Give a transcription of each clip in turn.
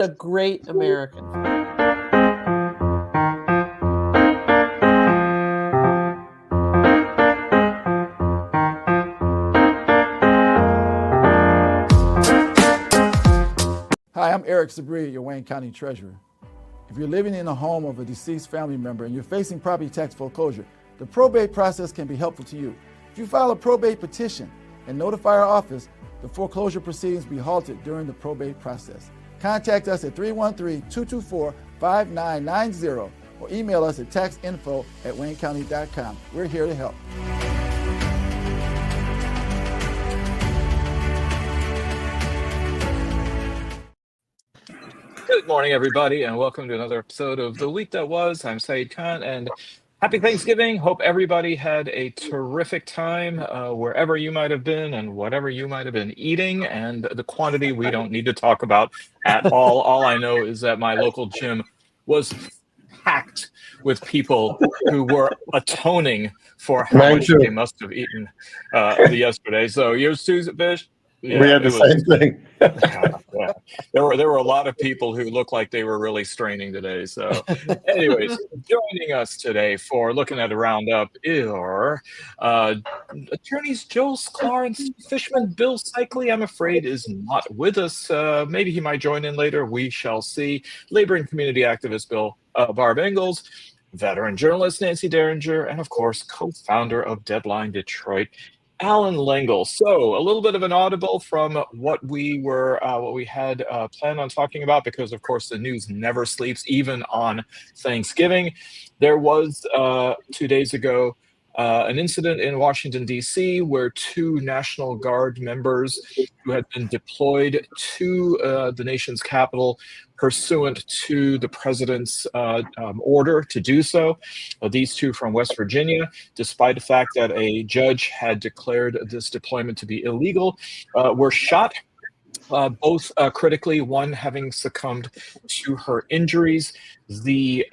a great American. Hi, I'm Eric Sabri, your Wayne County Treasurer. If you're living in a home of a deceased family member and you're facing property tax foreclosure, the probate process can be helpful to you. If you file a probate petition and notify our office, the foreclosure proceedings will be halted during the probate process. Contact us at 313-224-5990 or email us at taxinfo@waynecounty.com. We're here to help. Good morning, everybody, and welcome to another episode of The Week That Was. I'm Saeed Khan, and happy Thanksgiving. Hope everybody had a terrific time wherever you might have been and whatever you might have been eating. And the quantity we don't need to talk about at all. All I know is that my local gym was packed with people who were atoning for how much they must have eaten yesterday. So yours too, Fish? Yeah, we had the same thing. Yeah. There were a lot of people who looked like they were really straining today. So anyways, joining us today for looking at a roundup are attorneys Joel Sklar and Steve Fishman. Bill Seikaly, I'm afraid, is not with us. Maybe he might join in later. We shall see. Labor and community activist Barb Ingalls, veteran journalist Nancy Derringer, and of course, co-founder of Deadline Detroit, Allan Lengel. So a little bit of an audible from what we had planned on talking about, because of course the news never sleeps, even on Thanksgiving. There was 2 days ago an incident in Washington, D.C., where two National Guard members who had been deployed to the nation's capital pursuant to the president's order to do so. These two from West Virginia, despite the fact that a judge had declared this deployment to be illegal, were shot. Both critically, one having succumbed to her injuries. The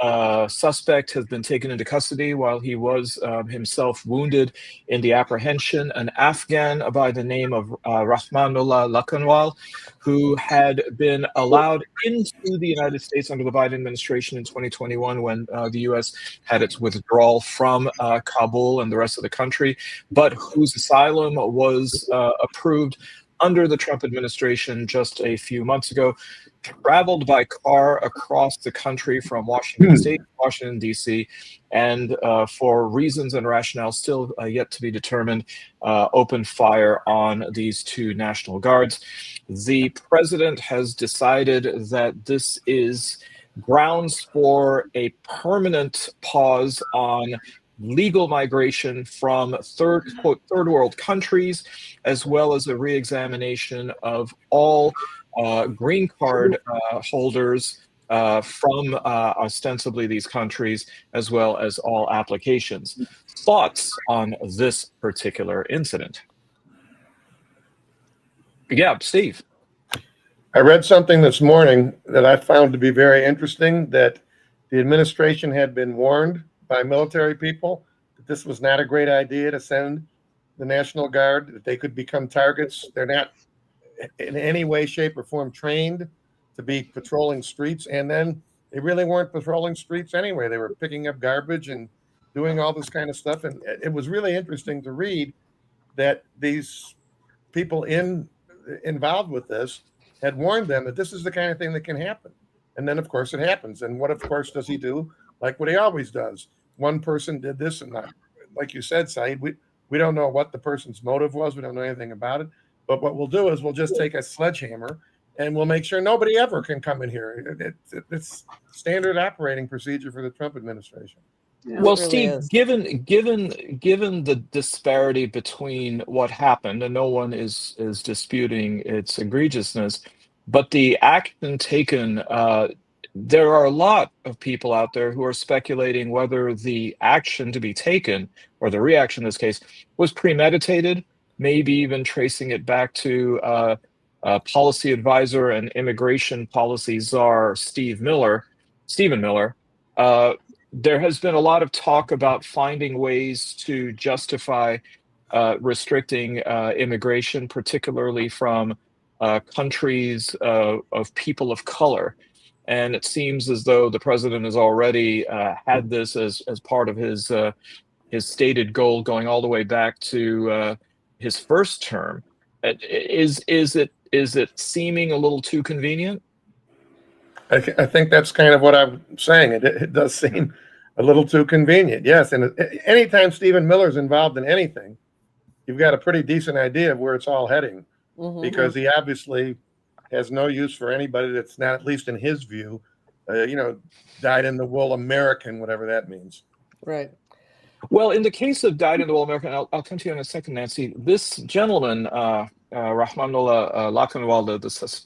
suspect has been taken into custody while he was himself wounded in the apprehension. An Afghan by the name of Rahmanullah Lakanwal, who had been allowed into the United States under the Biden administration in 2021 when the U.S. had its withdrawal from Kabul and the rest of the country, but whose asylum was approved under the Trump administration just a few months ago, traveled by car across the country from Washington State to Washington, D.C., and for reasons and rationale still yet to be determined, opened fire on these two National Guards. The president has decided that this is grounds for a permanent pause on legal migration from third world countries, as well as a re-examination of all green card holders from ostensibly these countries, as well as all applications. Thoughts on this particular incident? Yeah, Steve. I read something this morning that I found to be very interesting, that the administration had been warned by military people that this was not a great idea to send the National Guard, that they could become targets. They're not in any way, shape, or form trained to be patrolling streets. And then they really weren't patrolling streets anyway. They were picking up garbage and doing all this kind of stuff. And it was really interesting to read that these people involved with this had warned them that this is the kind of thing that can happen. And then, of course, it happens. And what, of course, does he do? Like what he always does. One person did this, and not, like you said, Saeed, we don't know what the person's motive was. We don't know anything about it. But what we'll do is we'll just take a sledgehammer and we'll make sure nobody ever can come in here. It's standard operating procedure for the Trump administration. Yeah, well, really Steve, given the disparity between what happened, and no one is disputing its egregiousness, but the action taken, there are a lot of people out there who are speculating whether the action to be taken, or the reaction in this case, was premeditated, maybe even tracing it back to policy advisor and immigration policy czar Stephen Miller. There has been a lot of talk about finding ways to justify restricting immigration, particularly from countries of people of color. And it seems as though the president has already had this as part of his stated goal going all the way back to his first term. Is it seeming a little too convenient? I think that's kind of what I'm saying. It does seem a little too convenient. Yes, and anytime Stephen Miller's involved in anything, you've got a pretty decent idea of where it's all heading, because he obviously has no use for anybody that's not, at least in his view, dyed-in-the-wool American, whatever that means. Right. Well, in the case of dyed-in-the-wool American, I'll come to you in a second, Nancy. This gentleman, Rahmanullah Lakanwal,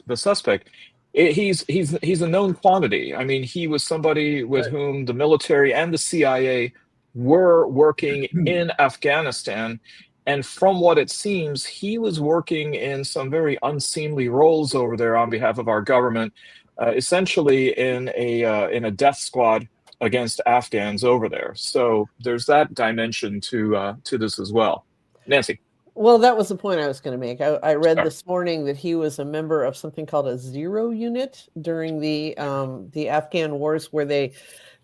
the suspect, he's a known quantity. I mean, he was somebody with whom the military and the CIA were working in Afghanistan. And from what it seems, he was working in some very unseemly roles over there on behalf of our government, essentially in a death squad against Afghans over there. So there's that dimension to this as well. Nancy. Well, that was the point I was going to make. I read this morning that he was a member of something called a Zero Unit during the Afghan wars, where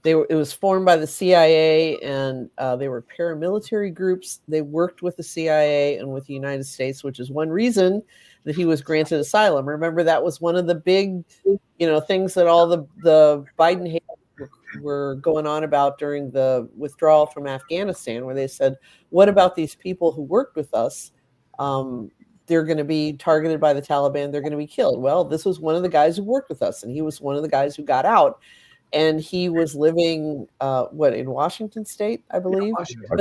it was formed by the CIA, and they were paramilitary groups. They worked with the CIA and with the United States, which is one reason that he was granted asylum. Remember, that was one of the big, things that all the Biden haters were going on about during the withdrawal from Afghanistan, where they said, what about these people who worked with us? They're going to be targeted by the Taliban. They're going to be killed. Well, this was one of the guys who worked with us, and he was one of the guys who got out. And he was living, in Washington State, I believe?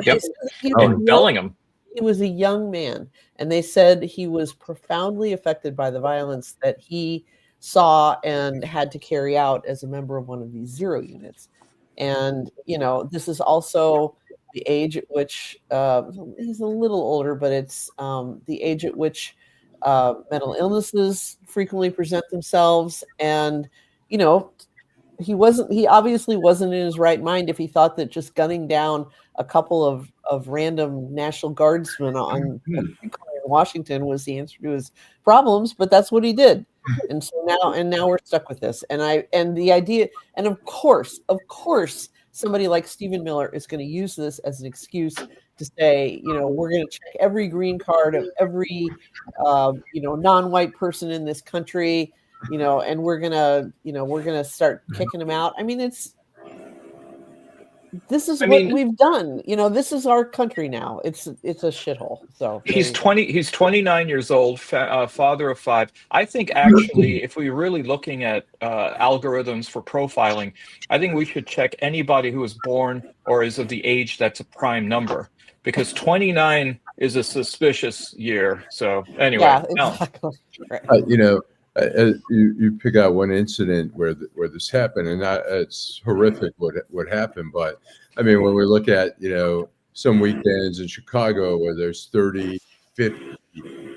Yep. In Bellingham. He was a young man, and they said he was profoundly affected by the violence that he saw and had to carry out as a member of one of these Zero Units. And, this is also the age at which, he's a little older, but it's the age at which mental illnesses frequently present themselves. And, he obviously wasn't in his right mind if he thought that just gunning down a couple of random National Guardsmen in Washington was the answer to his problems, but that's what he did. And so now we're stuck with this. And the idea, and of course, somebody like Stephen Miller is going to use this as an excuse to say, we're going to check every green card of every, non-white person in this country, and we're gonna start kicking them out. I mean, this is what we've done. This is our country now. It's a shithole. So he's 29 years old, father of 5. I think actually, if we're really looking at algorithms for profiling, I think we should check anybody who was born or is of the age that's a prime number, because 29 is a suspicious year. So anyway, yeah, exactly. Right. You pick out one incident where this happened, and it's horrific what happened. But I mean, when we look at some weekends in Chicago where there's 30, 50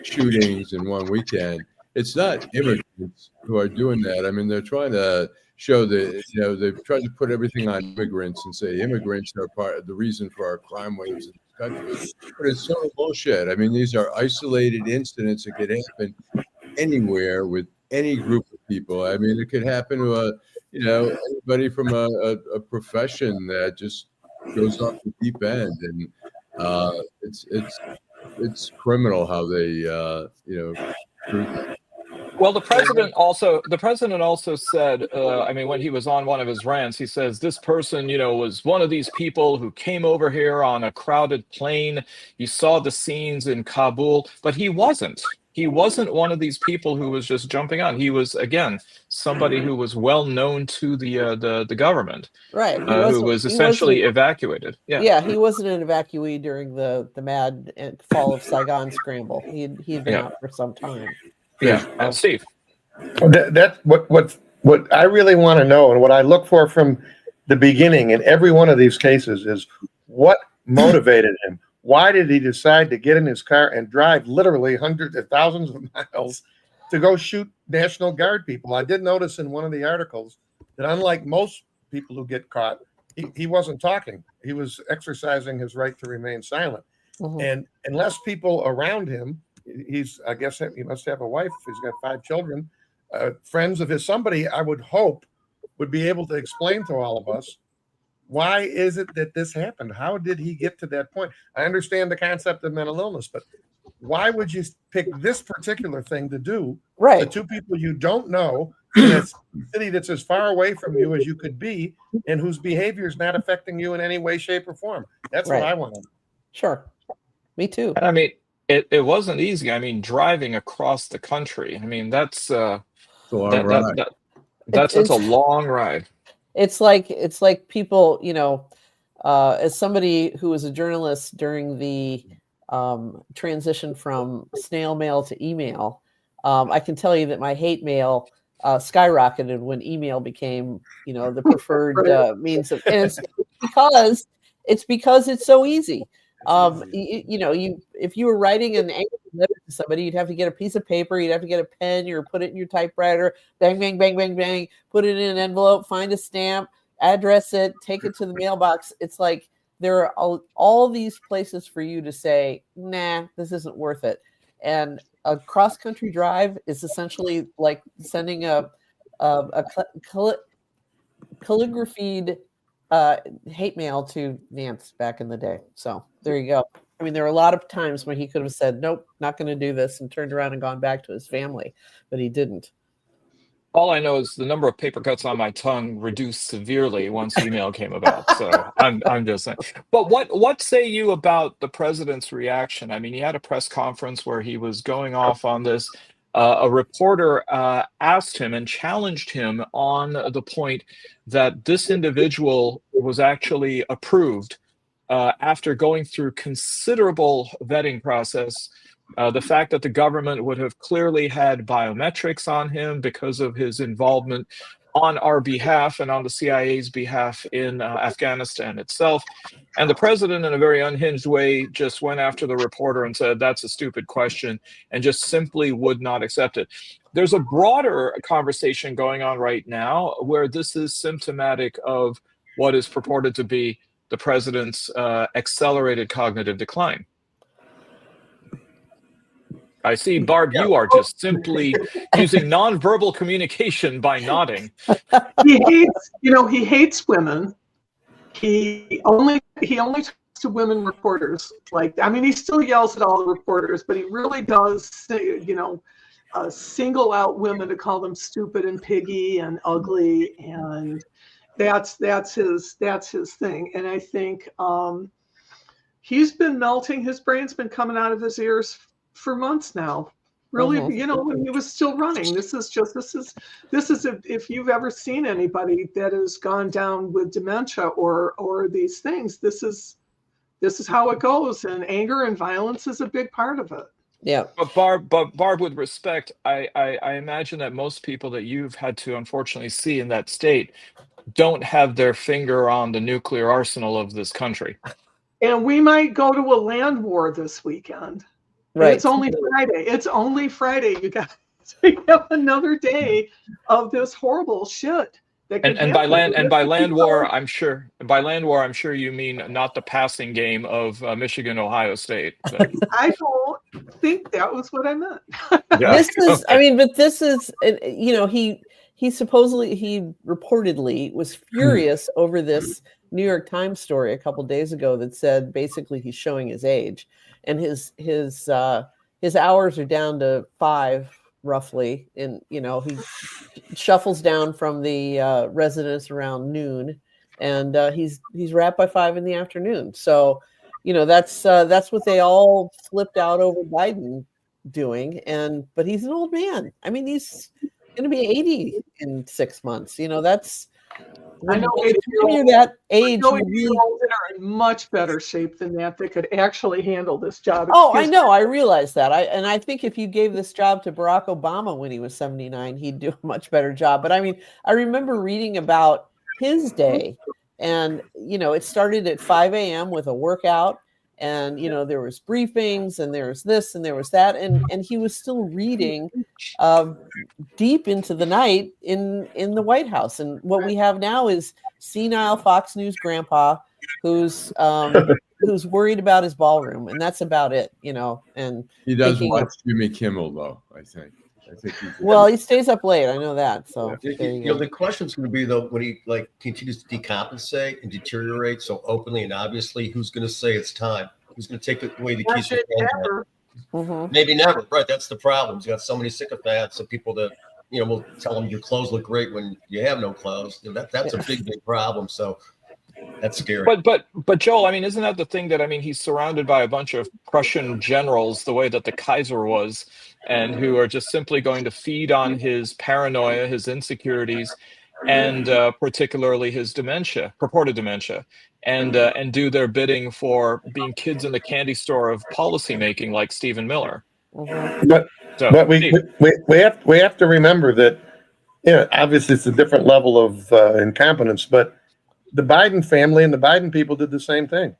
shootings in one weekend, it's not immigrants who are doing that. I mean, they're trying to show that they've tried to put everything on immigrants and say immigrants are part of the reason for our crime waves in this country. But it's total bullshit. I mean, these are isolated incidents that could happen anywhere with any group of people. I mean, it could happen to anybody from a profession that just goes off the deep end, and it's criminal how they treat them. Well, the president also said, when he was on one of his rants, he says this person, was one of these people who came over here on a crowded plane. You saw the scenes in Kabul, but he wasn't. He wasn't one of these people who was just jumping on. He was, again, somebody who was well known to the government, right? Who was essentially evacuated. Yeah, he wasn't an evacuee during the mad fall of Saigon scramble. He'd been out for some time. Yeah, and Steve. That's what I really want to know, and what I look for from the beginning in every one of these cases is what motivated him. Why did he decide to get in his car and drive literally hundreds of thousands of miles to go shoot National Guard people? I did notice in one of the articles that unlike most people who get caught, he wasn't talking. He was exercising his right to remain silent. And unless people around him I guess he must have a wife. He's got 5 children. Friends of his, somebody I would hope would be able to explain to all of us, why is it that this happened? How did he get to that point? I understand the concept of mental illness, but why would you pick this particular thing to do to 2 people you don't know in a city that's as far away from you as you could be and whose behavior is not affecting you in any way, shape, or form? That's what I want to know. Sure. Me too. And I mean, it wasn't easy. I mean, driving across the country. I mean, that's a long ride. That's a long ride. It's like people, as somebody who was a journalist during the transition from snail mail to email, I can tell you that my hate mail skyrocketed when email became, the preferred means of, and it's because it's so easy. If you were writing an angry letter to somebody, you'd have to get a piece of paper, you'd have to get a pen, or put it in your typewriter, bang, bang, bang, bang, bang, put it in an envelope, find a stamp, address it, take it to the mailbox. It's like there are all these places for you to say, nah, this isn't worth it. And a cross-country drive is essentially like sending a calligraphied hate mail to Vance back in the day. So there you go. I mean, there were a lot of times when he could have said, nope, not going to do this, and turned around and gone back to his family, but he didn't. All I know is the number of paper cuts on my tongue reduced severely once email came about. So I'm just saying. But what say you about the president's reaction? I mean, he had a press conference where he was going off on this. A reporter asked him and challenged him on the point that this individual was actually approved after going through considerable vetting process. The fact that the government would have clearly had biometrics on him because of his involvement on our behalf and on the CIA's behalf in Afghanistan itself. And the president, in a very unhinged way, just went after the reporter and said, that's a stupid question, and just simply would not accept it. There's a broader conversation going on right now where this is symptomatic of what is purported to be the president's accelerated cognitive decline. I see, Barb, you are just simply using nonverbal communication by nodding. He hates women. He only talks to women reporters. He still yells at all the reporters, but he really does, single out women to call them stupid and piggy and ugly, and that's his thing. And I think he's been melting. His brain's been coming out of his ears for months now. Really, when he was still running. This is if you've ever seen anybody that has gone down with dementia or these things, this is how it goes. And anger and violence is a big part of it. Yeah. But Barb, with respect, I imagine that most people that you've had to unfortunately see in that state don't have their finger on the nuclear arsenal of this country. And we might go to a land war this weekend. Right. It's only Friday. You guys, we have another day of this horrible shit. And by land war, I'm sure you mean not the passing game of Michigan, Ohio State. But. I don't think that was what I meant. Yeah. This is, okay. But this is, he reportedly was furious over this New York Times story a couple days ago that said basically he's showing his age, and his hours are down to 5 roughly, and he shuffles down from the residence around noon, and he's wrapped by 5 in the afternoon. So that's what they all flipped out over Biden doing, but he's an old man. I mean, he's going to be 80 in 6 months. That's. I know you're that age. Are in much better shape than that. They could actually handle this job. I know. I realize that. I think if you gave this job to Barack Obama when he was 79, he'd do a much better job. But I mean, I remember reading about his day, and it started at 5 a.m. with a workout, and there was briefings, and there was this, and there was that, and he was still reading deep into the night in the White House. And what we have now is senile Fox News grandpa who's who's worried about his ballroom, and that's about it, And He does thinking watch Jimmy Kimmel, though. I think he stays up late. I know that. So there you go. The question's going to be though, when he continues to decompensate and deteriorate so openly and obviously, who's going to say it's time? Who's going to take away the keys? Maybe never. Right. That's the problem. He's got so many sycophants of people that will tell him your clothes look great when you have no clothes. That's a big problem. So that's scary. But Joel, I mean, isn't that the thing that he's surrounded by a bunch of Prussian generals, the way that the Kaiser was, and who are just simply going to feed on his paranoia, his insecurities, and particularly his purported dementia, and do their bidding for being kids in the candy store of policymaking, like Stephen Miller. But we have to remember that obviously it's a different level of incompetence, but the Biden family and the Biden people did the same thing.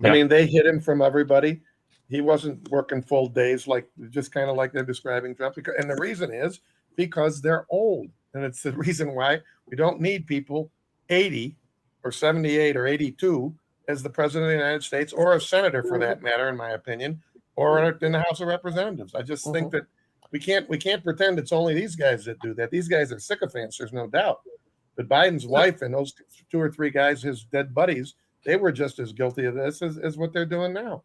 I mean, they hid him from everybody. He wasn't working full days, just kind of like they're describing Trump. And the reason is because they're old. And it's the reason why we don't need people 80 or 78 or 82 as the president of the United States, or a senator for that matter, in my opinion, or in the House of Representatives. I just think that we can't pretend it's only these guys that do that. These guys are sycophants, there's no doubt. But Biden's wife and those 2 or 3 guys, his dead buddies, they were just as guilty of this as what they're doing now.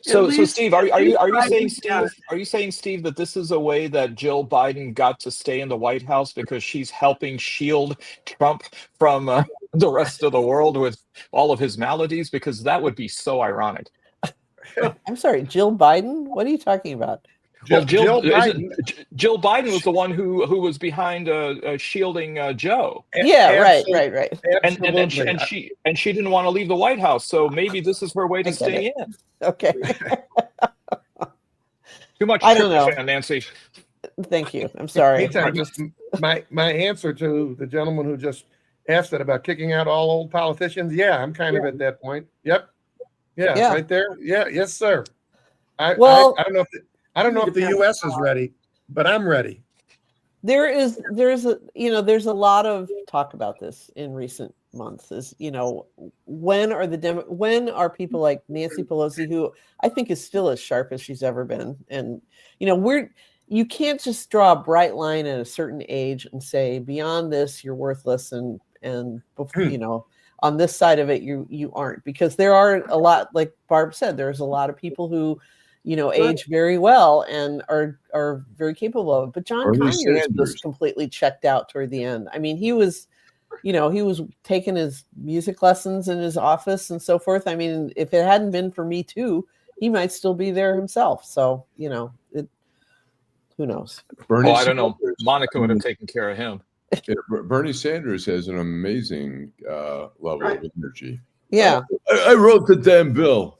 So Steve, are you saying, Steve, that this is a way that Jill Biden got to stay in the White House because she's helping shield Trump from the rest of the world with all of his maladies? Because that would be so ironic. I'm sorry, Jill Biden? What are you talking about? Jill Biden was the one who was behind shielding Joe. Yeah, right. And she didn't want to leave the White House, so maybe this is her way to stay in. Okay. Too much. I don't know, Nancy. Thank you. I'm sorry. Just my answer to the gentleman who just asked that about kicking out all old politicians. Yeah, I'm kind of at that point. Yep. Yeah. Right there. Yeah. Yes, sir. I don't know if the U.S. is ready, but I'm ready. There's a lot of talk about this in recent months. When are people like Nancy Pelosi, who I think is still as sharp as she's ever been, and you can't just draw a bright line at a certain age and say beyond this you're worthless, and on this side of it you aren't, because there are a lot, like Barb said, there's a lot of people who age very well and are very capable of it. But John Conyers was completely checked out toward the end. I mean, he was taking his music lessons in his office and so forth. I mean, if it hadn't been for Me Too, he might still be there himself. So, who knows? I don't know. Monica would have taken care of him. Bernie Sanders has an amazing level of energy. Yeah. I wrote the damn bill.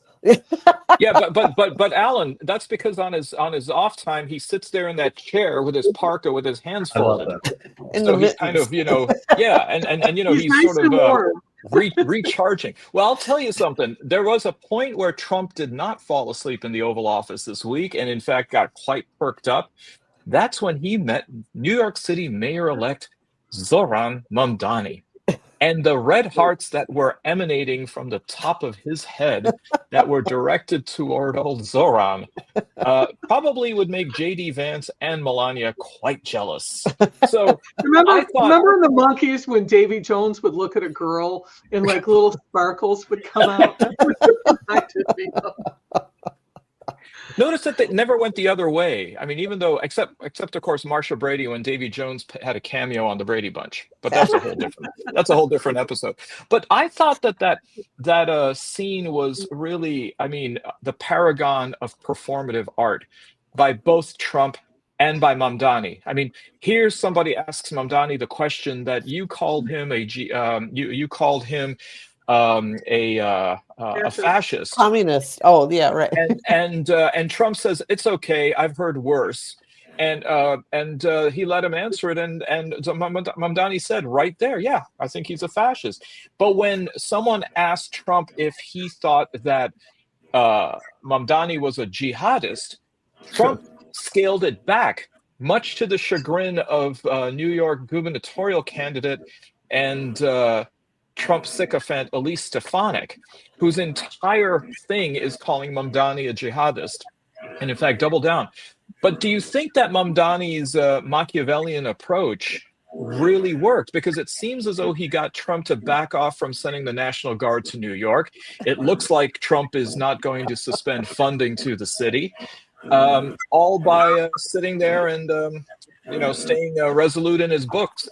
Yeah, but Allan, that's because on his off time he sits there in that chair with his parka with his hands folded. So he's kind of he's nice sort of recharging. Well, I'll tell you something. There was a point where Trump did not fall asleep in the Oval Office this week, and in fact got quite perked up. That's when he met New York City Mayor-elect Zoran Mamdani. And the red hearts that were emanating from the top of his head that were directed toward old Zoran probably would make J.D. Vance and Melania quite jealous. So remember in the Monkees when Davy Jones would look at a girl and like little sparkles would come out? Notice that they never went the other way. I mean, even though, except of course, Marsha Brady when Davy Jones had a cameo on the Brady Bunch, but that's a whole different episode. But I thought that scene was really, the paragon of performative art by both Trump and by Mamdani. I mean, here's somebody asks Mamdani the question that you called him a fascist, communist. Oh yeah, right. And Trump says it's okay. I've heard worse, and he let him answer it, and Mamdani said right there, yeah, I think he's a fascist. But when someone asked Trump if he thought that Mamdani was a jihadist, Trump scaled it back, much to the chagrin of New York gubernatorial candidate and Trump sycophant Elise Stefanik, whose entire thing is calling Mamdani a jihadist, and in fact, double down. But do you think that Mamdani's Machiavellian approach really worked? Because it seems as though he got Trump to back off from sending the National Guard to New York. It looks like Trump is not going to suspend funding to the city, all by sitting there and staying resolute in his boots.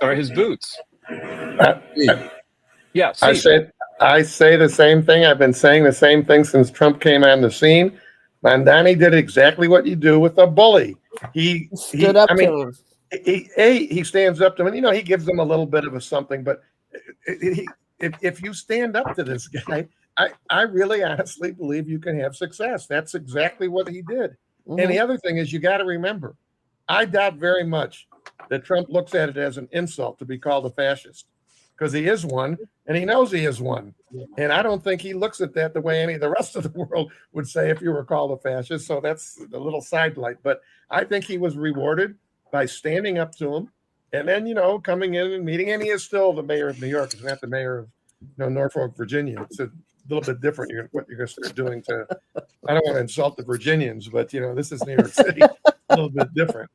Yeah, I say the same thing. I've been saying the same thing since Trump came on the scene. Mamdani did exactly what you do with a bully. He stood up to him. He stands up to him. He gives them a little bit of a something. But if you stand up to this guy, I really honestly believe you can have success. That's exactly what he did. Mm-hmm. And the other thing is, you got to remember, I doubt very much that Trump looks at it as an insult to be called a fascist, because he is one, and he knows he is one. And I don't think he looks at that the way any of the rest of the world would say if you were called a fascist. So that's a little sidelight. But I think he was rewarded by standing up to him and then, coming in and meeting. And he is still the mayor of New York. He's not the mayor of Norfolk, Virginia. It's a little bit different. What you're going to start doing to, I don't want to insult the Virginians, but, this is New York City, a little bit different.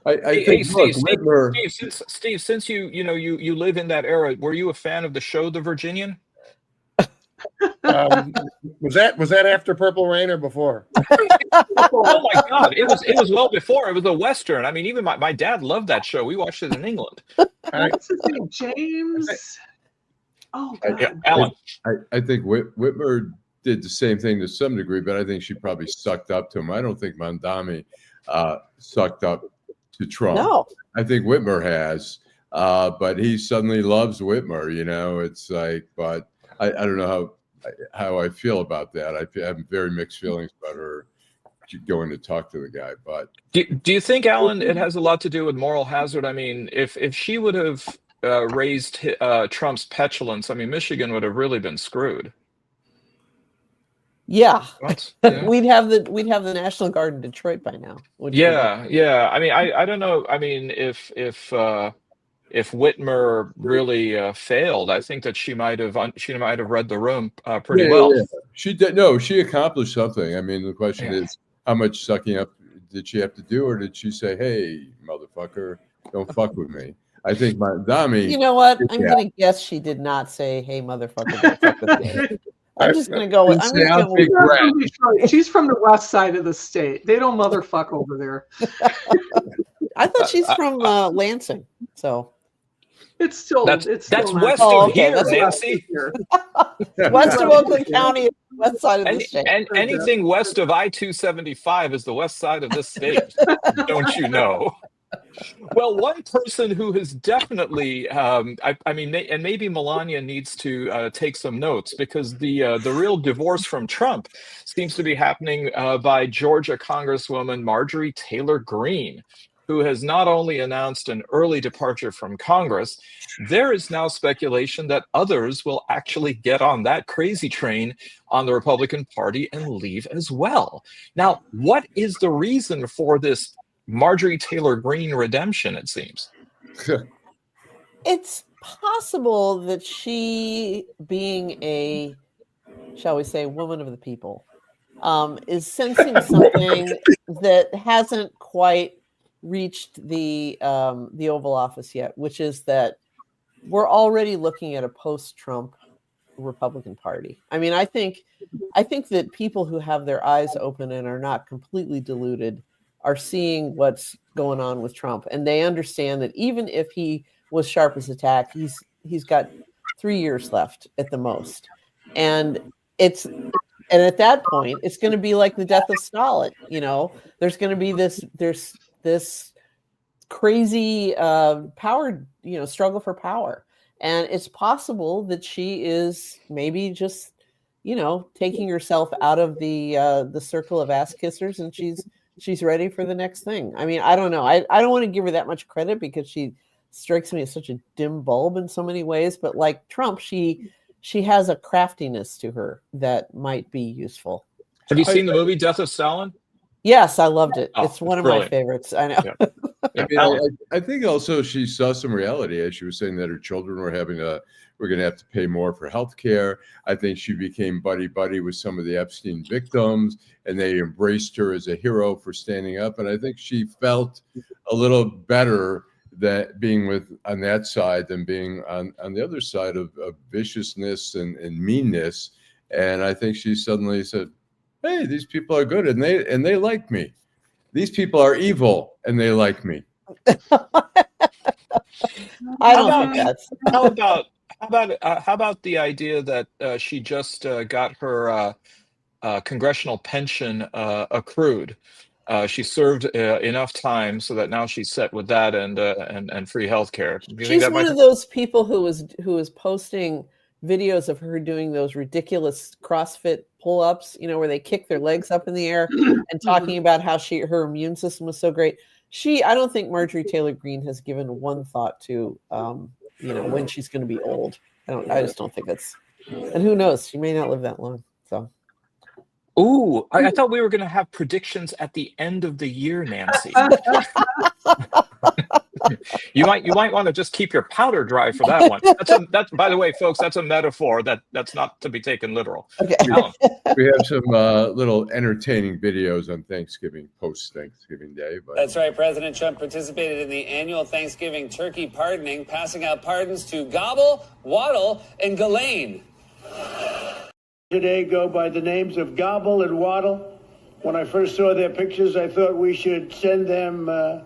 I think Steve, since you live in that era, were you a fan of the show The Virginian? Was that after Purple Rain or before? Oh my God, it was well before. It was a Western. I mean, even my dad loved that show. We watched it in England. What's his name? James. Oh God. Allan. I think Whitmer did the same thing to some degree, but I think she probably sucked up to him. I don't think Mamdani sucked up to Trump. No. I think Whitmer has, but he suddenly loves Whitmer. It's like, but I don't know how I feel about that. I have very mixed feelings about her going to talk to the guy. But do you think, Allan, it has a lot to do with moral hazard? I mean, if she would have raised Trump's petulance, I mean, Michigan would have really been screwed. Yeah. we'd have the National Guard in Detroit by now. Yeah. I mean, I don't know. I mean, if Whitmer really failed, I think that she might have read the room pretty well. Yeah. She did. No, she accomplished something. I mean, the question is, how much sucking up did she have to do, or did she say, "Hey, motherfucker, don't fuck with me"? I think Mamdani. You know what? I'm going to guess she did not say, "Hey, motherfucker, don't fuck with me." I'm just going to go with. She's from the west side of the state. They don't motherfuck over there. I thought she's from Lansing, so it's still that's west of here, Nancy. West of Oakland County, west side of the state. And anything west of I-275 is the west side of this state. Don't you know? Well, one person who has definitely, I mean, and maybe Melania needs to take some notes, because the real divorce from Trump seems to be happening by Georgia Congresswoman Marjorie Taylor Greene, who has not only announced an early departure from Congress, there is now speculation that others will actually get on that crazy train on the Republican Party and leave as well. Now, what is the reason for this Marjorie Taylor Greene redemption, it seems? It's possible that she, being a, shall we say, woman of the people, is sensing something that hasn't quite reached the Oval Office yet, which is that we're already looking at a post-Trump Republican Party. I mean, I think that people who have their eyes open and are not completely deluded are seeing what's going on with Trump, and they understand that even if he was sharp as a tack, he's got 3 years left at the most, and at that point it's going to be like the death of Stalin. There's going to be this crazy power, struggle for power, and it's possible that she is maybe just taking herself out of the circle of ass kissers, and she's ready for the next thing. I mean, I don't know. I don't want to give her that much credit, because she strikes me as such a dim bulb in so many ways. But like Trump, she has a craftiness to her that might be useful. Have you seen the movie Death of Stalin? Yes, I loved it. Oh, it's one of brilliant. my favorites. I know. Yeah. I mean, I think also she saw some reality as she was saying that her children were we're going to have to pay more for health care. I think she became buddy with some of the Epstein victims, and they embraced her as a hero for standing up. And I think she felt a little better that being on that side than being on the other side of viciousness and meanness. And I think she suddenly said, hey, these people are good and they like me. These people are evil and they like me. I don't think that's. How about the idea that she just got her congressional pension accrued? She served enough time so that now she's set with that and free health care. She's one of those people who was posting videos of her doing those ridiculous CrossFit pull-ups, where they kick their legs up in the air and talking about how her immune system was so great. I don't think Marjorie Taylor Greene has given one thought to, when she's going to be old. I just don't think it's, and who knows, she may not live that long. So. Ooh, I thought we were going to have predictions at the end of the year, Nancy. You might want to just keep your powder dry for that one. That's by the way, folks, that's a metaphor that's not to be taken literal. Okay. We have some little entertaining videos on Thanksgiving, post-Thanksgiving Day. But that's right. President Trump participated in the annual Thanksgiving turkey pardoning, passing out pardons to Gobble, Waddle, and Ghislaine. Today go by the names of Gobble and Waddle. When I first saw their pictures, I thought we should send them, I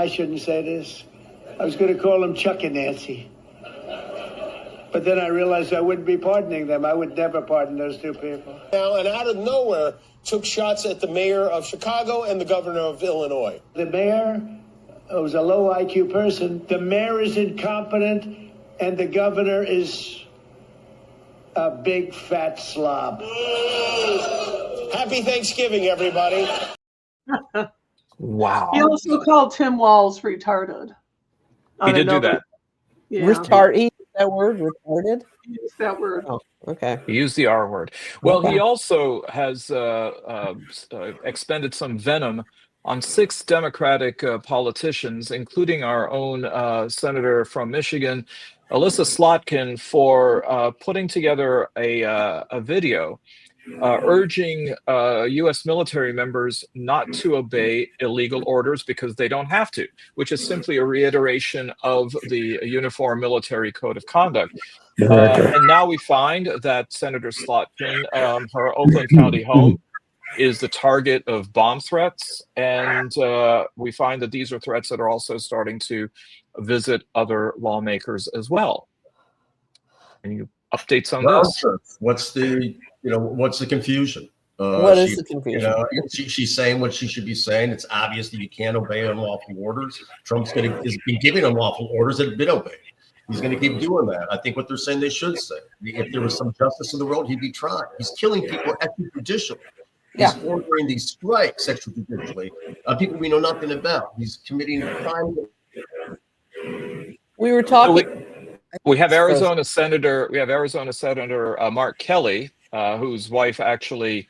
shouldn't say this. I was going to call them Chuck and Nancy. But then I realized I wouldn't be pardoning them. I would never pardon those two people. Now, and out of nowhere, took shots at the mayor of Chicago and the governor of Illinois. The mayor was a low IQ person. The mayor is incompetent, and the governor is a big fat slob. Happy Thanksgiving, everybody. Wow. He also called Tim Walz retarded. He did do that. Yeah. Retarded. He used that word, retarded? He used that word. Oh, okay. He used the R word. Well, he also has expended some venom on 6 Democratic politicians, including our own senator from Michigan, Alyssa Slotkin, for putting together a video urging U.S. military members not to obey illegal orders because they don't have to, which is simply a reiteration of the Uniform Military Code of Conduct. And now we find that Senator Slotkin, her Oakland County home, is the target of bomb threats. And we find that these are threats that are also starting to visit other lawmakers as well. Any updates on this? What's the confusion? What is the confusion? She's saying what she should be saying. It's obvious that you can't obey unlawful orders. Trump's has been giving unlawful orders that have been obeyed. He's going to keep doing that. I think what they're saying they should say. If there was some justice in the world, he'd be tried. He's killing people extrajudicially. He's ordering these strikes extrajudicially. People we know nothing about. He's committing crime. We were talking. We have Arizona Senator. Mark Kelly, whose wife actually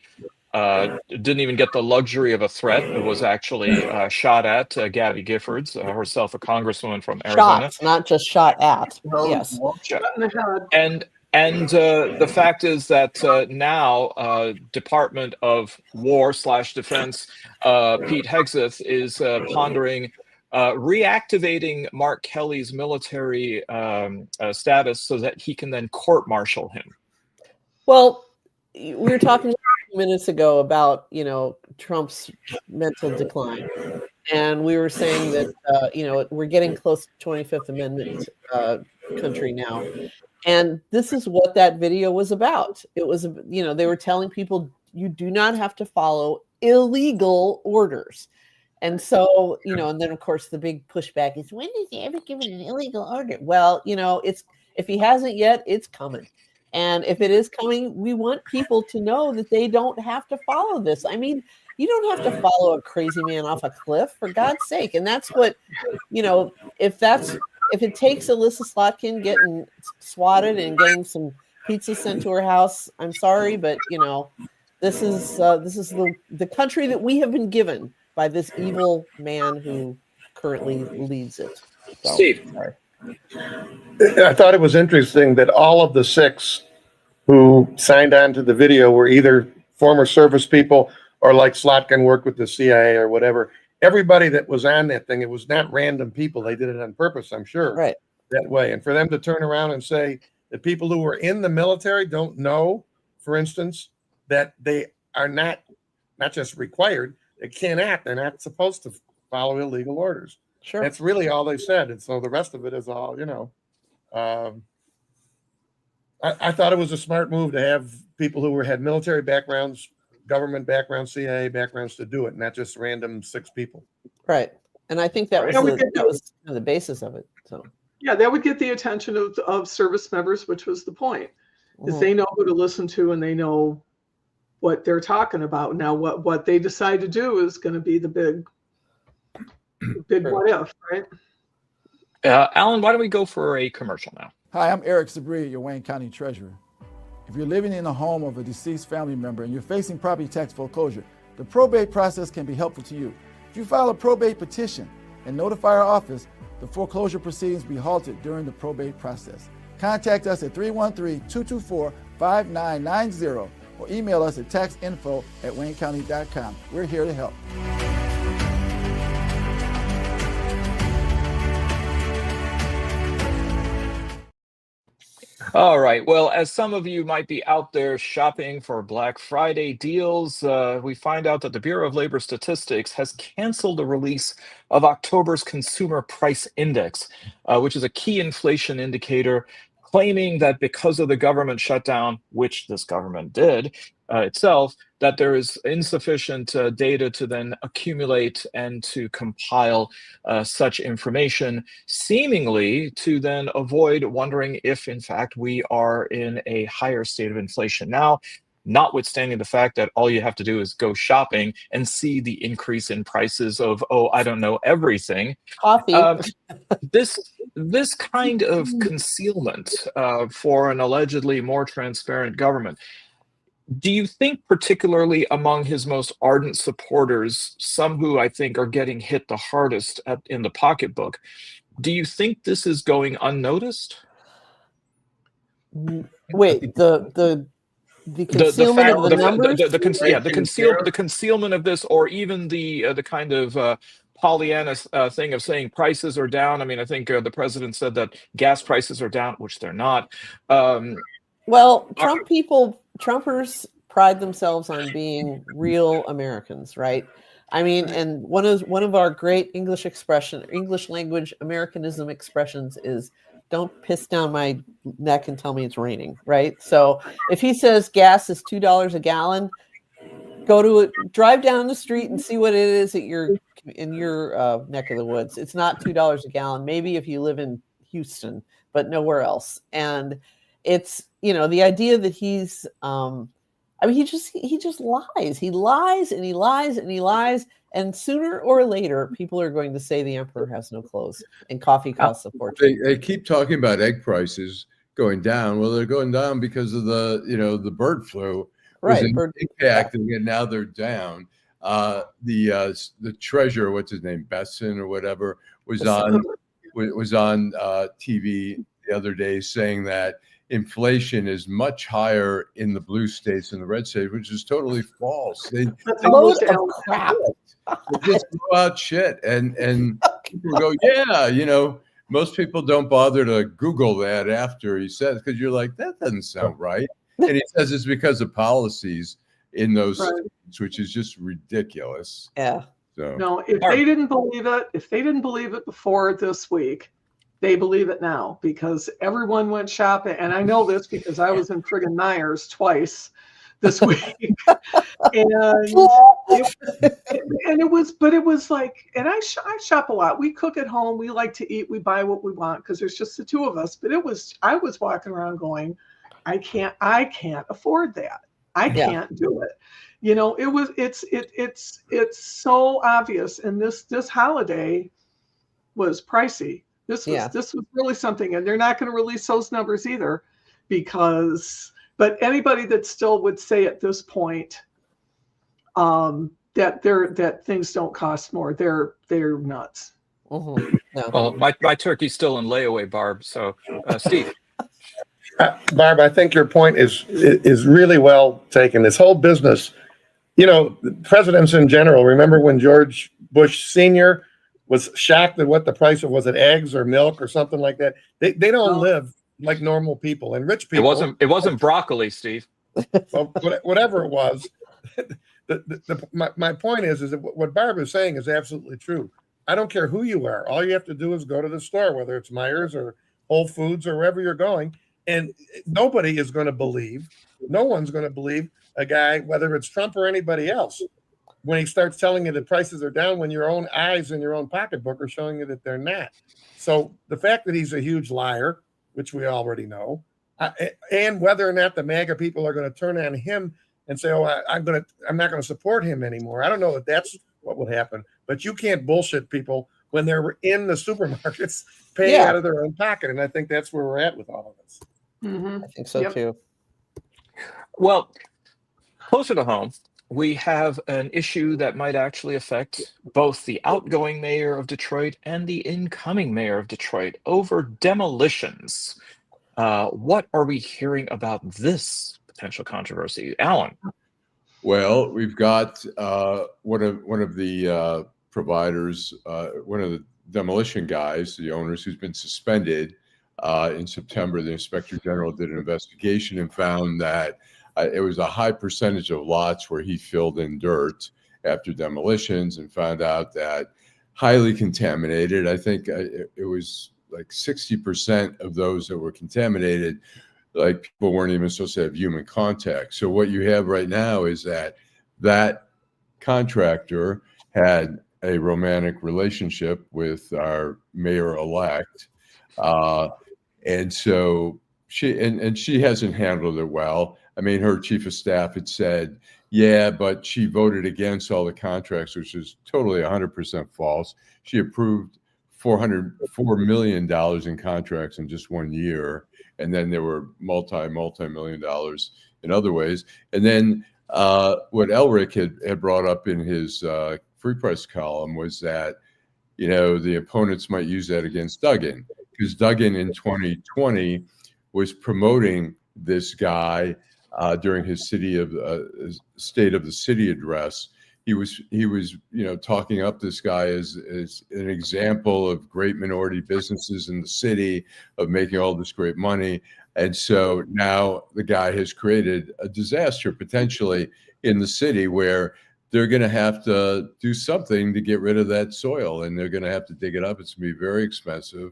didn't even get the luxury of a threat. It was actually shot at. Gabby Giffords, herself a congresswoman from Arizona. Shots, not just shot at. Yes. And the fact is that now Department of War / Defense Pete Hegseth is pondering reactivating Mark Kelly's military status so that he can then court-martial him. Well, we were talking a few minutes ago about, Trump's mental decline. And we were saying that, we're getting close to 25th Amendment country now. And this is what that video was about. It was, they were telling people you do not have to follow illegal orders. And so, and then of course the big pushback is, when is he ever given an illegal order? Well, if he hasn't yet, it's coming. And if it is coming, we want people to know that they don't have to follow this. I mean, you don't have to follow a crazy man off a cliff, for God's sake. And that's what, if it takes Alyssa Slotkin getting swatted and getting some pizza sent to her house, I'm sorry, but this is the country that we have been given by this evil man who currently leads it. So, Steve. sorry. I thought it was interesting that all of the 6 who signed on to the video were either former service people or like Slotkin worked with the CIA or whatever. Everybody that was on that thing, it was not random people. They did it on purpose, I'm sure, right, that way. And for them to turn around and say that people who were in the military don't know, for instance, that they are not just required, they can't act. They're not supposed to follow illegal orders. Sure. That's really all they said. And so the rest of it is all, I thought it was a smart move to have people who had military backgrounds, government backgrounds, CIA backgrounds to do it, not just random 6 people. Right. And I think that was the basis of it. So yeah, that would get the attention of service members, which was the point. Is they know who to listen to and they know what they're talking about. Now what they decide to do is going to be the big what if, right? Allan, why don't we go for a commercial now? Hi, I'm Eric Sabri, your Wayne County Treasurer. If you're living in the home of a deceased family member and you're facing property tax foreclosure, the probate process can be helpful to you. If you file a probate petition and notify our office, the foreclosure proceedings will be halted during the probate process. Contact us at 313-224-5990 or email us at taxinfo@waynecounty.com. We're here to help. All right. Well, as some of you might be out there shopping for Black Friday deals, we find out that the Bureau of Labor Statistics has canceled the release of October's Consumer Price Index, which is a key inflation indicator, claiming that because of the government shutdown, which this government did itself, that there is insufficient data to then accumulate and to compile such information, seemingly to then avoid wondering if, in fact, we are in a higher state of inflation now, notwithstanding the fact that all you have to do is go shopping and see the increase in prices of, I don't know, everything. Coffee. This kind of concealment for an allegedly more transparent government, do you think, particularly among his most ardent supporters, some who I think are getting hit the hardest in the pocketbook, do you think this is going unnoticed? Wait, the concealment of the numbers? The concealment of this, or even the kind of Pollyanna thing of saying prices are down. I mean, I think the president said that gas prices are down, which they're not. Well, Trumpers pride themselves on being real Americans, right? I mean, and one of our great English language Americanism expressions is "Don't piss down my neck and tell me it's raining," right? So if he says gas is $2 a gallon, drive down the street and see what it is in your neck of the woods. It's not $2 a gallon. Maybe if you live in Houston, but nowhere else. And it's, the idea that he's, he just lies. He lies and he lies and he lies. And sooner or later, people are going to say the emperor has no clothes and coffee costs a fortune. They keep talking about egg prices going down. Well, they're going down because of the bird flu was impacting, and now they're down. The treasurer, what's his name, Besson or whatever, was on TV the other day saying that inflation is much higher in the blue states than the red states, which is totally false. They load of crap. They just throw out shit, and people go, yeah, most people don't bother to Google that after he says, because you're like, that doesn't sound right. And he says it's because of policies in those states, which is just ridiculous. Yeah. So no, if they didn't believe it before this week, they believe it now, because everyone went shopping. And I know this because I was in friggin' Myers twice this week. and it was like, and I shop a lot. We cook at home. We like to eat. We buy what we want because there's just the two of us. But I was walking around going, I can't afford that. I can't do it. It's so obvious. And this holiday was pricey. This was really something, and they're not going to release those numbers either, but anybody that still would say at this point, that things don't cost more. They're nuts. Mm-hmm. Yeah. Well, my turkey's still in layaway, Barb. So, Steve. Barb, I think your point is really well taken. This whole business, presidents in general. Remember when George Bush Sr. was shocked at what the price of, was it eggs or milk or something like that? They don't live like normal people, and rich people. It wasn't broccoli, Steve. Well, whatever it was. My point is that what Barb is saying is absolutely true. I don't care who you are. All you have to do is go to the store, whether it's Myers or Whole Foods or wherever you're going, and nobody is going to believe. No one's going to believe a guy, whether it's Trump or anybody else, when he starts telling you the prices are down, when your own eyes and your own pocketbook are showing you that they're not. So the fact that he's a huge liar, which we already know, and whether or not the MAGA people are going to turn on him and say, "Oh, I'm not going to support him anymore." I don't know that that's what would happen, but you can't bullshit people when they're in the supermarkets paying out of their own pocket, and I think that's where we're at with all of this. Mm-hmm. I think so too. Well, closer to home, we have an issue that might actually affect both the outgoing mayor of Detroit and the incoming mayor of Detroit over demolitions. What are we hearing about this potential controversy, Allan? Well, we've got one of the providers, one of the demolition guys, the owners, who's been suspended in September. The inspector general did an investigation and found that it was a high percentage of lots where he filled in dirt after demolitions, and found out that highly contaminated. I think it was like 60% of those that were contaminated, like people weren't even supposed to have human contact. So what you have right now is that contractor had a romantic relationship with our mayor-elect, and so she hasn't handled it well. I mean, her chief of staff had said, yeah, but she voted against all the contracts, which is totally 100% false. She approved $404 million in contracts in just 1 year. And then there were multi-million dollars in other ways. And then what Elric had brought up in his Free Press column was that, the opponents might use that against Duggan, because Duggan in 2020 was promoting this guy during his State of the City address. He was talking up this guy as an example of great minority businesses in the city, of making all this great money. And so now the guy has created a disaster potentially in the city, where they're going to have to do something to get rid of that soil, and they're going to have to dig it up. It's going to be very expensive.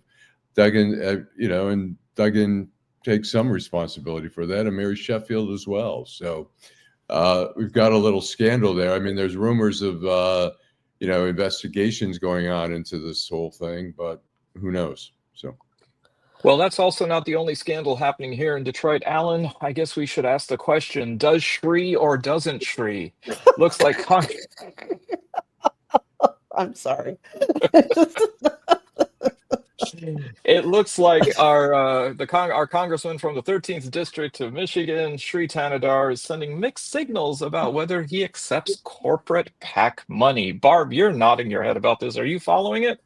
Duggan, and Duggan takes some responsibility for that, and Mary Sheffield as well. So we've got a little scandal there. I mean, there's rumors of, investigations going on into this whole thing, but who knows? So. Well, that's also not the only scandal happening here in Detroit. Allan, I guess we should ask the question, does Shri or doesn't Shri? Looks like... I'm sorry. It looks like our congressman from the 13th district of Michigan, Shri Tanadar, is sending mixed signals about whether he accepts corporate PAC money. Barb, you're nodding your head about this. Are you following it?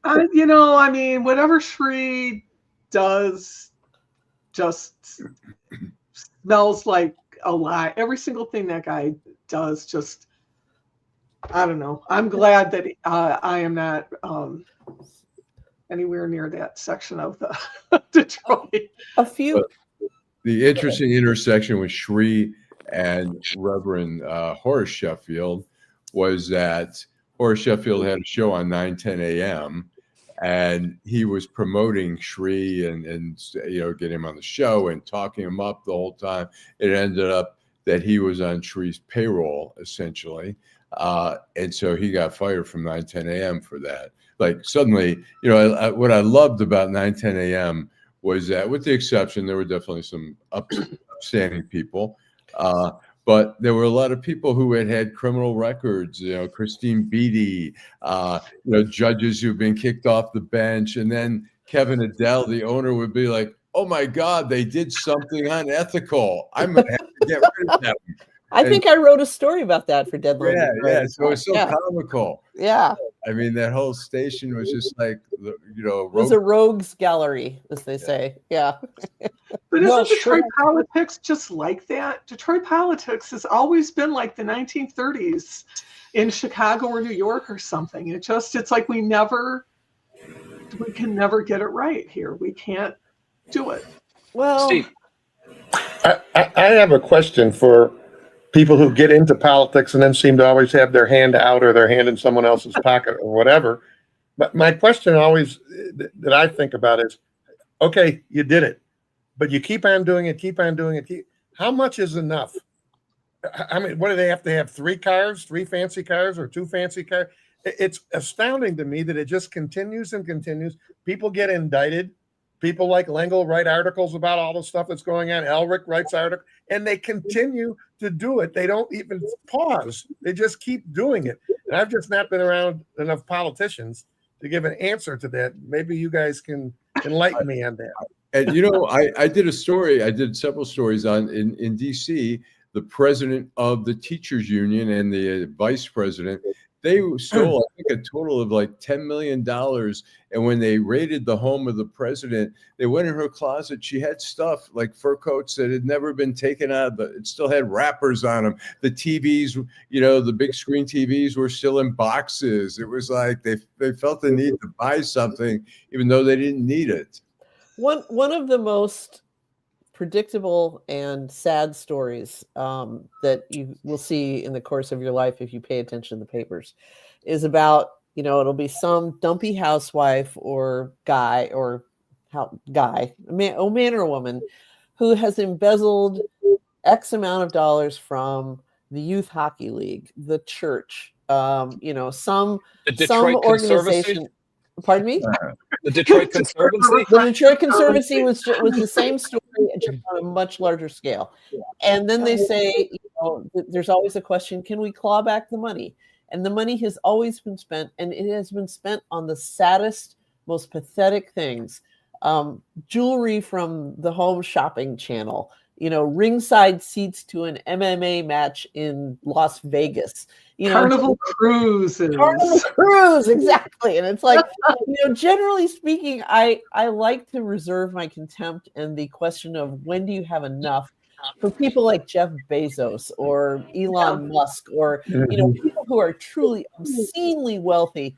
Whatever Shri does just smells like a lie. Every single thing that guy does, just, I don't know. I'm glad that I am not anywhere near that section of the Detroit. The interesting intersection with Shri and Reverend Horace Sheffield was that Horace Sheffield had a show on 9:10 a.m. and he was promoting Shri and getting him on the show and talking him up the whole time. It ended up that he was on Shri's payroll essentially, and so he got fired from 9:10 a.m. for that. Like suddenly, what I loved about 9:10 a.m. was that, with the exception, there were definitely some upstanding people, but there were a lot of people who had criminal records. Christine Beatty, judges who've been kicked off the bench, and then Kevin Adele, the owner, would be like, "Oh my God, they did something unethical. I'm going to have to get rid of them." I think I wrote a story about that for Deadline. Yeah. So it's so comical. Yeah. I mean, that whole station was just like, you know, it was a rogues gallery, as they say. Yeah. But isn't Detroit politics just like that? Detroit politics has always been like the 1930s in Chicago or New York or something. It's like we can never get it right here. We can't do it. Well, Steve. I have a question for people who get into politics and then seem to always have their hand out or their hand in someone else's pocket or whatever. But my question always that I think about is, okay, you did it, but you keep on doing it, how much is enough? I mean, what do they have to have? 3 fancy cars or 2 fancy cars? It's astounding to me that it just continues and continues. People get indicted. People like Lengel write articles about all the stuff that's going on. Elric writes articles, and they continue to do it. They don't even pause. They just keep doing it. And I've just not been around enough politicians to give an answer to that. Maybe you guys can enlighten me on that. And, you know, I did a story. I did several stories in D.C., the president of the teachers union and the vice president. They stole, I think, a total of like $10 million. And when they raided the home of the president, they went in her closet. She had stuff like fur coats that had never been taken out, but it still had wrappers on them. The TVs, you know, the big screen TVs were still in boxes. It was like they felt the need to buy something, even though they didn't need it. One of the most predictable and sad stories that you will see in the course of your life if you pay attention to the papers is about, you know, it'll be some dumpy housewife or man or a woman who has embezzled X amount of dollars from the youth hockey league, the church, you know, some organization. Pardon me? The Detroit Conservancy? The Detroit Conservancy was the same story, just on a much larger scale. And then they say, you know, there's always a question, can we claw back the money? And the money has always been spent, and it has been spent on the saddest, most pathetic things. Jewelry from the Home Shopping Channel, you know, ringside seats to an MMA match in Las Vegas. You know, Carnival cruises, exactly. And it's like, you know, generally speaking, I like to reserve my contempt and the question of when do you have enough for people like Jeff Bezos or Elon Musk or, you know, people who are truly obscenely wealthy.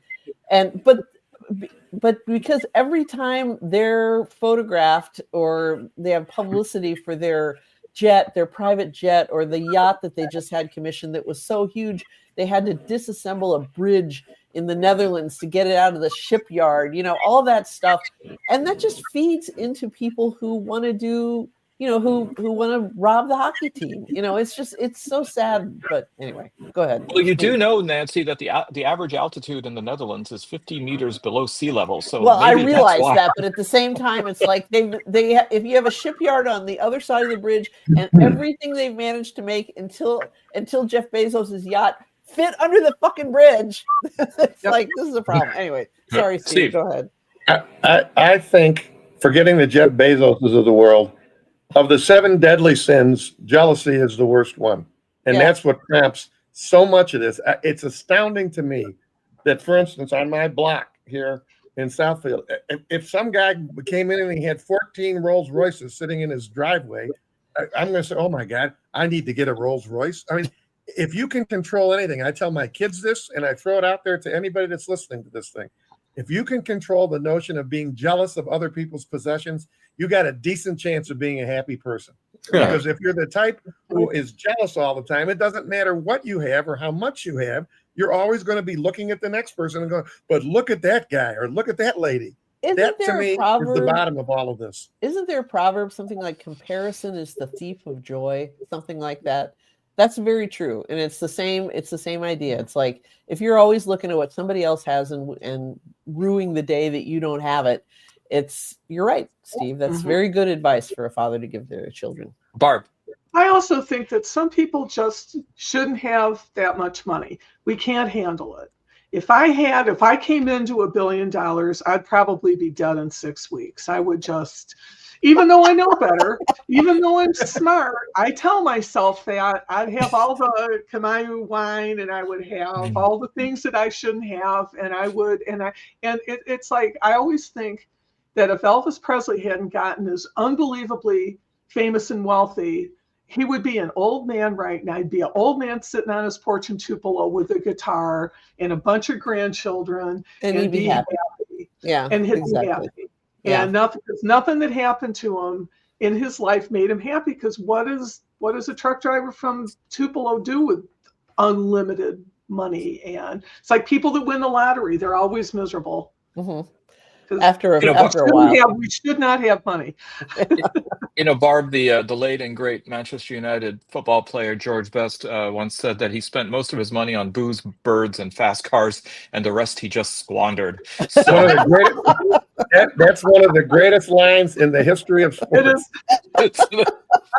But because every time they're photographed or they have publicity for their jet, their private jet, or the yacht that they just had commissioned that was so huge, they had to disassemble a bridge in the Netherlands to get it out of the shipyard, you know, all that stuff. And that just feeds into people who want to do, you know, who want to rob the hockey team. You know, it's so sad. But anyway, go ahead. Well, you do know, Nancy, that the average altitude in the Netherlands is 50 meters below sea level. So well, I realize that, but at the same time, it's like they if you have a shipyard on the other side of the bridge and everything they've managed to make until Jeff Bezos's yacht fit under the fucking bridge, it's like this is a problem. Anyway, sorry, Steve. Go ahead. I think, forgetting the Jeff Bezoses of the world, of the 7 deadly sins, jealousy is the worst one. And that's what cramps so much of this. It's astounding to me that, for instance, on my block here in Southfield, if some guy came in and he had 14 Rolls Royces sitting in his driveway, I'm going to say, oh my God, I need to get a Rolls Royce. I mean, if you can control anything, I tell my kids this, and I throw it out there to anybody that's listening to this thing. If you can control the notion of being jealous of other people's possessions, you got a decent chance of being a happy person. Because if you're the type who is jealous all the time, it doesn't matter what you have or how much you have. You're always going to be looking at the next person and going, but look at that guy or look at that lady. That to me is the bottom of all of this. Isn't there a proverb, something like comparison is the thief of joy, something like that? That's very true. And it's the same idea. It's like, if you're always looking at what somebody else has and ruining the day that you don't have it, you're right, Steve. That's very good advice for a father to give their children. Barb. I also think that some people just shouldn't have that much money. We can't handle it. if I came into $1 billion, I'd probably be dead in 6 weeks. I would just, even though I know better, even though I'm smart, I tell myself that I'd have all the Kamayu wine, and I would have all the things that I shouldn't have, and it's like, I always think that if Elvis Presley hadn't gotten as unbelievably famous and wealthy, he would be an old man right now. He'd be an old man sitting on his porch in Tupelo with a guitar and a bunch of grandchildren, and he'd be happy. Yeah, and he'd exactly. be happy. Yeah. And nothing that happened to him in his life made him happy, because what does a truck driver from Tupelo do with unlimited money? And it's like people that win the lottery, they're always miserable. Mm-hmm. After a while, we should not have money. Barb, the late and great Manchester United football player George Best once said that he spent most of his money on booze, birds, and fast cars, and the rest he just squandered. So that's one of the greatest lines in the history of sports. I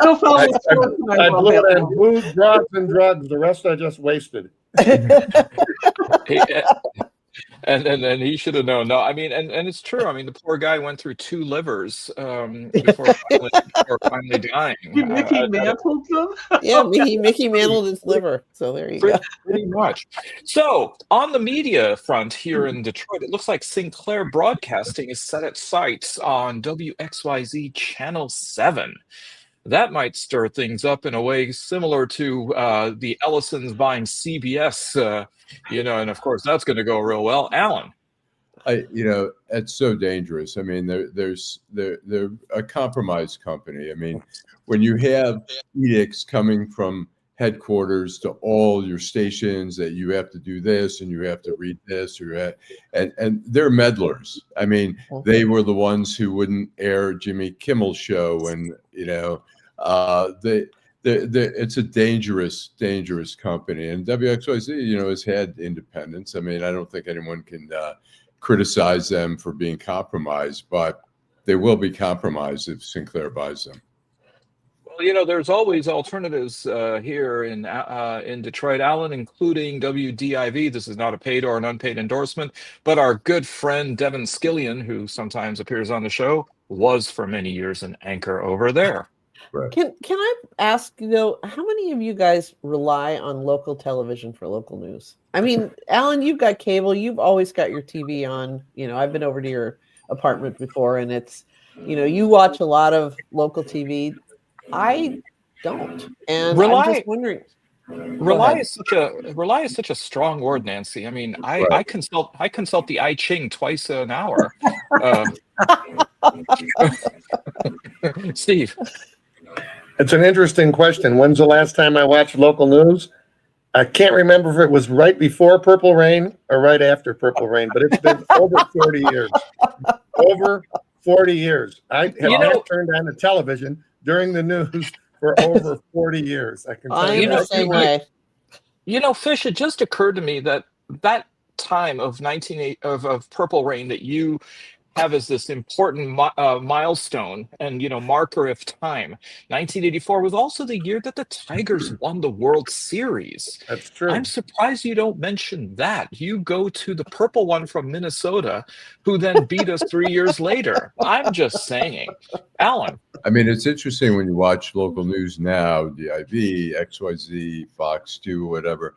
don't follow sports. I blew it on booze, drugs, and drugs. The rest I just wasted. And he should have known. No, I mean, and it's true. I mean, the poor guy went through 2 livers before finally dying. He Mickey mantled them. Yeah, Mickey mantled his liver. So there you go. Pretty much. So on the media front here in Detroit, it looks like Sinclair Broadcasting is set its sights on WXYZ Channel 7. That might stir things up in a way similar to the Ellisons buying CBS, and of course that's going to go real well. Allan, it's so dangerous. I mean, they're a compromised company. I mean, when you have edicts coming from headquarters to all your stations that you have to do this and you have to read this, and they're meddlers. I mean, they were the ones who wouldn't air Jimmy Kimmel's show, and it's a dangerous company. And WXYZ, has had independence. I mean, I don't think anyone can criticize them for being compromised, but they will be compromised if Sinclair buys them. Well, there's always alternatives here in Detroit, Allan, including WDIV. This is not a paid or an unpaid endorsement, but our good friend Devin Skillian, who sometimes appears on the show, was for many years an anchor over there. Right. Can I ask, how many of you guys rely on local television for local news? I mean, Allan, you've got cable. You've always got your TV on. I've been over to your apartment before, and it's, you watch a lot of local TV. I don't, and I'm just wondering. Rely is such a strong word, Nancy. I mean, I consult the I Ching twice an hour. Steve. It's an interesting question. When's the last time I watched local news? I can't remember if it was right before Purple Rain or right after Purple Rain, but it's been over 40 years. Over 40 years. I have not turned on the television during the news for over 40 years. I can tell you the same way. Fish, it just occurred to me that time of of Purple Rain that you have as this important milestone and marker of time. 1984 was also the year that the Tigers won the World Series. That's true. I'm surprised you don't mention that. You go to the purple one from Minnesota, who then beat us 3 years later. I'm just saying. Allan. I mean, it's interesting when you watch local news now, DIV, XYZ, Fox 2, whatever.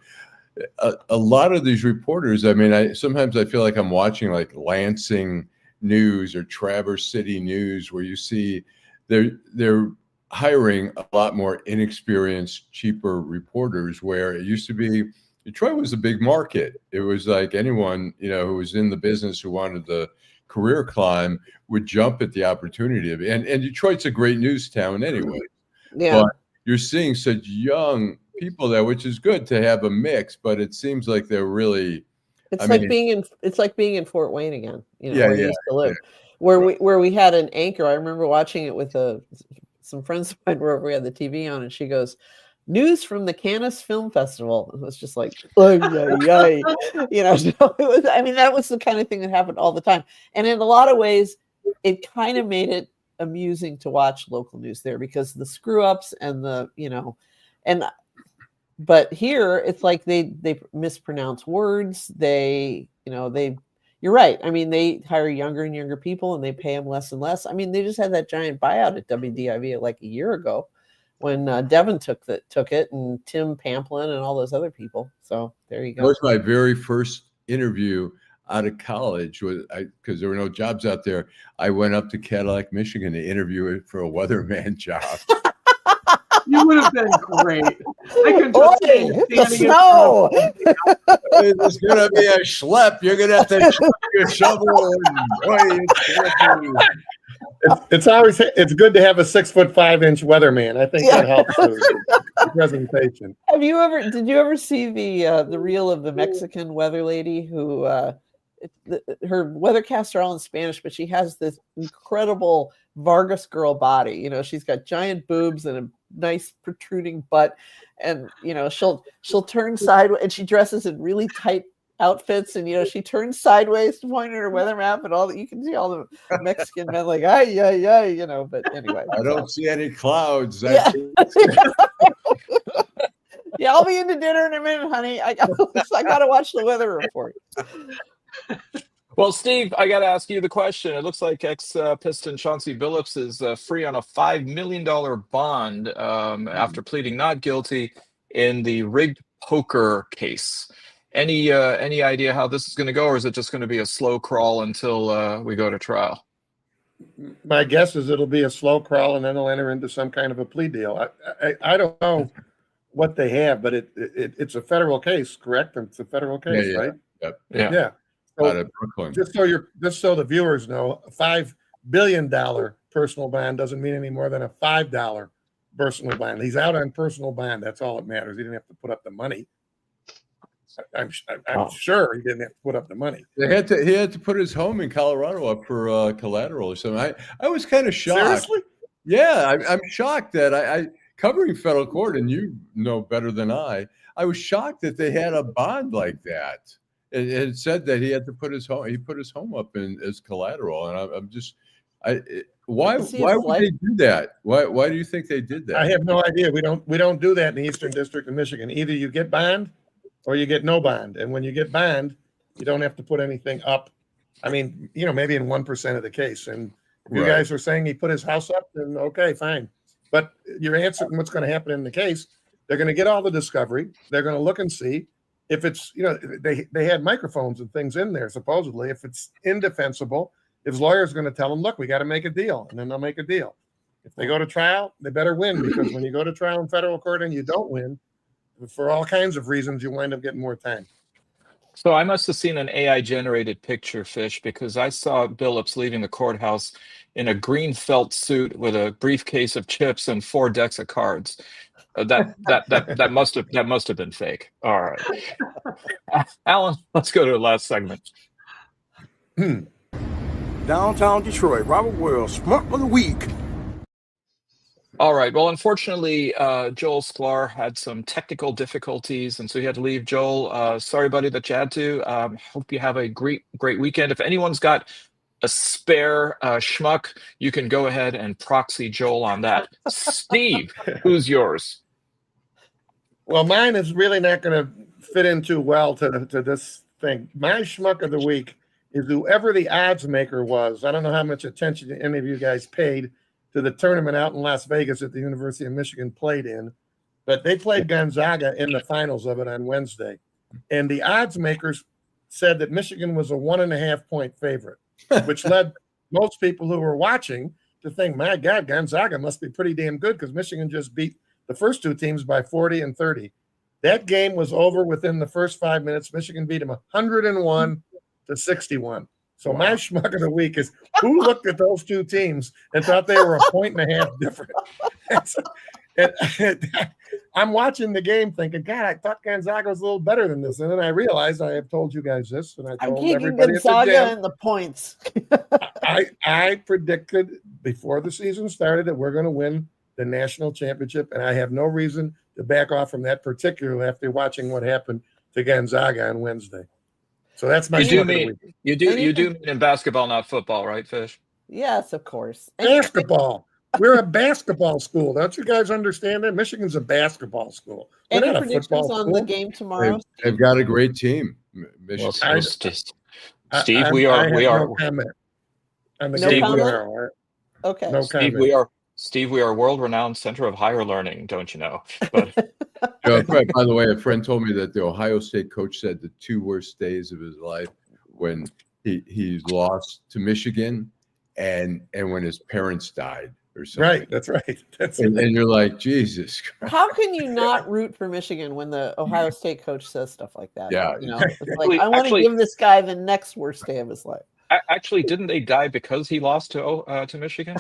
A lot of these reporters, I mean, sometimes I feel like I'm watching like Lansing News or Traverse City News, where you see they're hiring a lot more inexperienced, cheaper reporters, where it used to be Detroit was a big market. It was like anyone, who was in the business, who wanted the career climb, would jump at the opportunity of it. And Detroit's a great news town anyway. Yeah. But you're seeing such young people there, which is good to have a mix, but it seems like they're really It's like being in Fort Wayne again, where we used to live, where we had an anchor. I remember watching it with some friends of mine where we had the TV on, and she goes, "News from the Cannes Film Festival." It was just like, so it was, I mean, that was the kind of thing that happened all the time. And in a lot of ways, it kind of made it amusing to watch local news there, because the screw ups and and But here it's like they mispronounce words. You're right. I mean, they hire younger and younger people and they pay them less and less. I mean, they just had that giant buyout at WDIV like a year ago when Devin took it, and Tim Pamplin and all those other people. So there you go. That was my very first interview out of college, because there were no jobs out there. I went up to Cadillac, Michigan to interview for a weatherman job. You would have been great. I can just the snow. It's gonna be a schlep. You're gonna have to chuck your shovel. It's good to have a 6'5" weatherman. I think that helps the presentation. Did you ever see the reel of the Mexican weather lady who her weathercasts are all in Spanish, but she has this incredible Vargas girl body. You know, she's got giant boobs and a nice protruding butt, and she'll turn sideways, and she dresses in really tight outfits, and she turns sideways to point at her weather map, and all that. You can see all the Mexican men like, ay. But anyway, I don't see any clouds. Yeah. Yeah, I'll be into dinner in a minute, honey. I gotta watch the weather report. Well, Steve, I got to ask you the question. It looks like ex-Piston Chauncey Billups is free on a $5 million bond after pleading not guilty in the rigged poker case. Any idea how this is going to go, or is it just going to be a slow crawl until we go to trial? My guess is it'll be a slow crawl, and then they'll enter into some kind of a plea deal. I don't know what they have, but it's a federal case, correct? It's a federal case, right? Yep. Yeah. So out of Brooklyn. Just so the viewers know, a $5 billion personal bond doesn't mean any more than a $5 personal bond. He's out on personal bond. That's all that matters. He didn't have to put up the money. I'm sure he didn't have to put up the money. He had to put his home in Colorado up for collateral or something. I was kind of shocked. Seriously? Yeah, I'm shocked that I covering federal court, and you know better than I was shocked that they had a bond like that. It said that he had to put his home. He put his home up as collateral, and I'm just, why would they do that? Why do you think they did that? I have no idea. We don't do that in the Eastern District of Michigan. Either you get bond, or you get no bond. And when you get bond, you don't have to put anything up. I mean, maybe in 1% of the case. And if you guys are saying he put his house up, then okay, fine. But you're answering what's going to happen in the case. They're going to get all the discovery. They're going to look and see. If it's, they had microphones and things in there, supposedly. If it's indefensible, his lawyer's going to tell him, look, we got to make a deal. And then they'll make a deal. If they go to trial, they better win, because when you go to trial in federal court and you don't win, for all kinds of reasons, you wind up getting more time. So I must have seen an AI-generated picture, Fish, because I saw Billups leaving the courthouse in a green felt suit with a briefcase of chips and 4 decks of cards. That must have been fake. All right, Allan, let's go to the last segment. Downtown Detroit, Robert Wells, Schmuck of the Week. All right. Well, unfortunately, Joel Sklar had some technical difficulties, and so he had to leave. Joel, sorry, buddy, that you had to. Hope you have a great weekend. If anyone's got a spare schmuck, you can go ahead and proxy Joel on that. Steve, who's yours? Well, mine is really not going to fit in too well to this thing. My schmuck of the week is whoever the odds maker was. I don't know how much attention any of you guys paid to the tournament out in Las Vegas that the University of Michigan played in, but they played Gonzaga in the finals of it on Wednesday. And the odds makers said that Michigan was a 1.5 point favorite, which led most people who were watching to think, my God, Gonzaga must be pretty damn good, because Michigan just beat the first 2 teams by 40 and 30. That game was over within the first 5 minutes. Michigan beat them 101-61. So my schmuck of the week is who looked at those 2 teams and thought they were 1.5 points different. And I'm watching the game thinking, God, I thought Gonzaga was a little better than this. And then I realized I have told you guys this, and I told everybody Gonzaga and the points. I predicted before the season started that we're going to win the national championship, and I have no reason to back off from that, particularly after watching what happened to Gonzaga on Wednesday. So that's my you do mean in basketball, not football, right, Fish? Yes, of course. Basketball. We're a basketball school. Don't you guys understand that? Michigan's a basketball school. We're Any not a predictions football on school. the game tomorrow? They've got a great team. Well, Michigan. Steve, we I are have no comment on the No game comment? tomorrow. Okay. No Steve, comment. we are a world-renowned center of higher learning, don't you know? But By the way, a friend told me that the Ohio State coach said the 2 worst days of his life when he lost to Michigan and when his parents died or something. Right, that's right. And you're like, Jesus Christ. How can you not root for Michigan when the Ohio State coach says stuff like that? Yeah. You know, it's like, I want to give this guy the next worst day of his life. Actually, didn't they die because he lost to Michigan?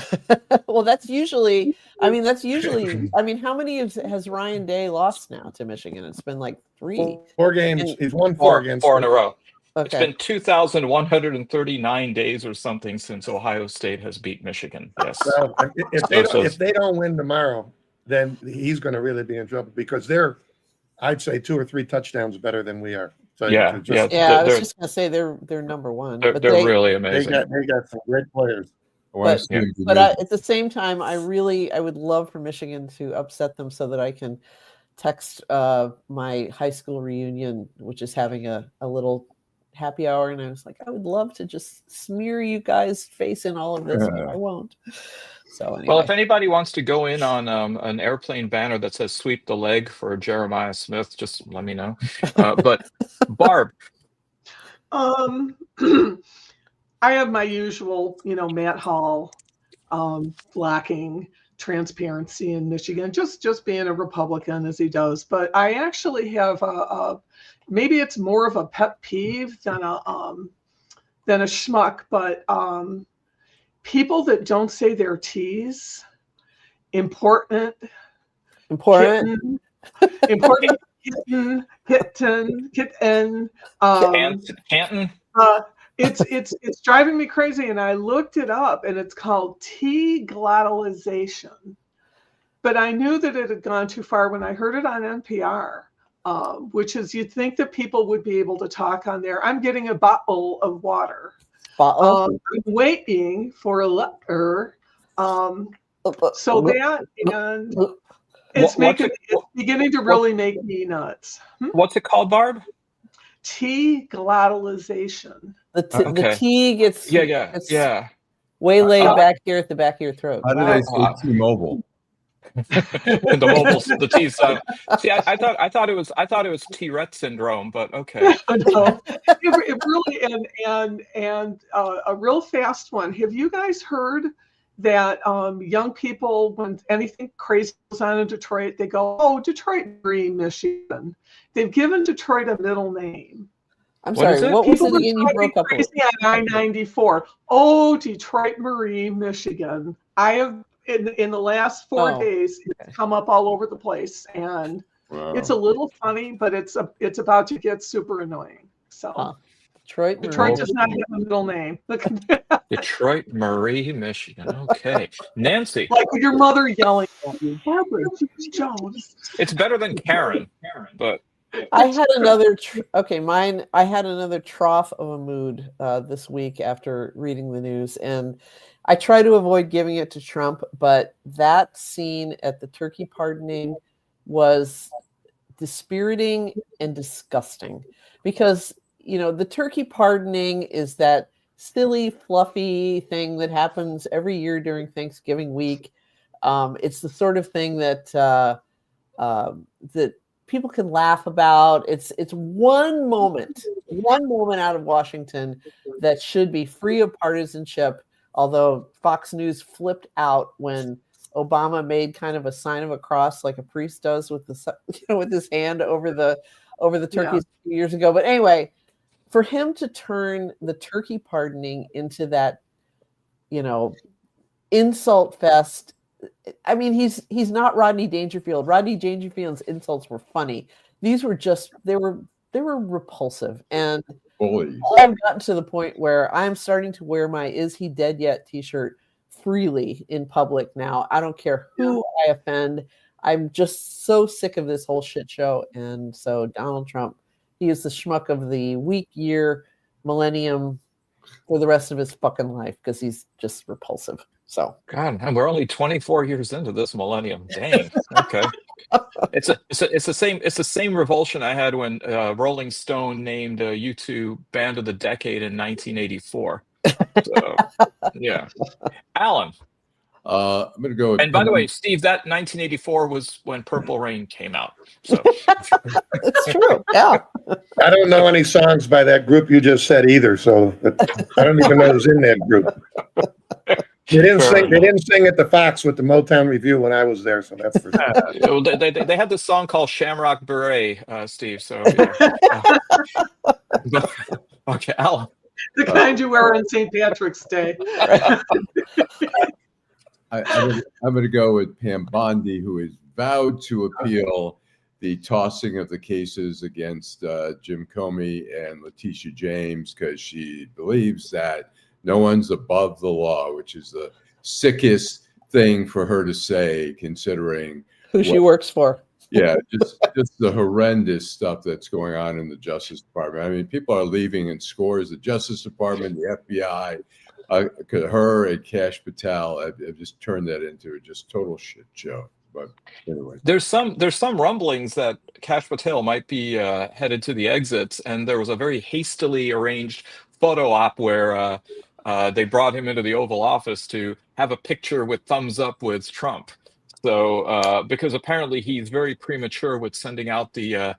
Well, that's usually. I mean, how many has Ryan Day lost now to Michigan? It's been like 3. 4 games. He's won 4 against 4 in a row. Okay. It's been 2,139 days or something since Ohio State has beat Michigan. Yes. Well, if they don't win tomorrow, then he's going to really be in trouble because they're, I'd say, 2 or 3 touchdowns better than we are. So I was just going to say they're number 1. They're really amazing. They got some great players. But at the same time, I would love for Michigan to upset them so that I can text my high school reunion, which is having a little happy hour, and I was like, I would love to just smear you guys' face in all of this, but I won't. So anyway. Well, if anybody wants to go in on an airplane banner that says "Sweep the leg" for Jeremiah Smith, just let me know. But Barb, I have my usual, Matt Hall, lacking transparency in Michigan, just being a Republican as he does. But I actually have maybe it's more of a pet peeve than a schmuck, but people that don't say their T's, important, kitten, Canton. It's driving me crazy, and I looked it up, and it's called T-glottalization. But I knew that it had gone too far when I heard it on NPR, which is you'd think that people would be able to talk on there. I'm getting a bottle of water. I'm waiting for a letter. So that, and it's beginning to really make me nuts. What's it called, Barb? T-glottalization. The T gets waylaid back here at the back of your throat. How do they say T-Mobile? The T side. See, I thought it was Tourette syndrome, but okay. No, it really and a real fast one. Have you guys heard that young people, when anything crazy goes on in Detroit, they go, "Oh, Detroit, Greene, Michigan." They've given Detroit a middle name. I'm sorry, what was it again? You broke up. Crazy on I-94. Oh, Detroit, Marie, Michigan. I have in the last 4 days, it's come up all over the place, and it's a little funny, but it's about to get super annoying. So Detroit does not have a middle name. Detroit, Marie, Michigan. Okay, Nancy. Like your mother yelling at you, Barbara Jones. It's better than Karen, but. I had another I had another trough of a mood this week after reading the news, and I try to avoid giving it to Trump, but that scene at the turkey pardoning was dispiriting and disgusting because, the turkey pardoning is that silly, fluffy thing that happens every year during Thanksgiving week. It's the sort of thing that that people can laugh about. It's one moment out of Washington that should be free of partisanship. Although Fox News flipped out when Obama made kind of a sign of a cross like a priest does with with his hand over the turkeys a few years ago. But anyway, for him to turn the turkey pardoning into that, insult fest. I mean, he's not Rodney Dangerfield. Rodney Dangerfield's insults were funny. These were they were repulsive. And I've gotten to the point where I'm starting to wear my "Is he dead yet" t-shirt freely in public now. I don't care who I offend. I'm just so sick of this whole shit show. And so Donald Trump, he is the schmuck of the week, year, millennium for the rest of his fucking life because he's just repulsive. So God, man, we're only 24 years into this millennium. Dang. Okay. It's the same revulsion I had when Rolling Stone named U2 Band of the Decade in 1984. So, yeah. Alan. I'm going to go with. And by the way, Steve, that 1984 was when Purple Rain came out. So it's true. Yeah. I don't know any songs by that group you just said either, so I don't even know who's in that group. They didn't sing at the Fox with the Motown Review when I was there, so that's for sure. They had this song called Shamrock Beret, Steve. So yeah. Okay, Alan. The kind you wear on St. Patrick's Day. I'm going to go with Pam Bondi, who has vowed to appeal the tossing of the cases against Jim Comey and Letitia James, because she believes that no one's above the law, which is the sickest thing for her to say, considering who she works for. Yeah, just the horrendous stuff that's going on in the Justice Department. I mean, people are leaving in scores. The Justice Department, the FBI, her and Kash Patel have just turned that into a just total shit show. But anyway, there's some rumblings that Kash Patel might be headed to the exits, and there was a very hastily arranged photo op where they brought him into the Oval Office to have a picture with thumbs up with Trump. So because apparently he's very premature with sending out the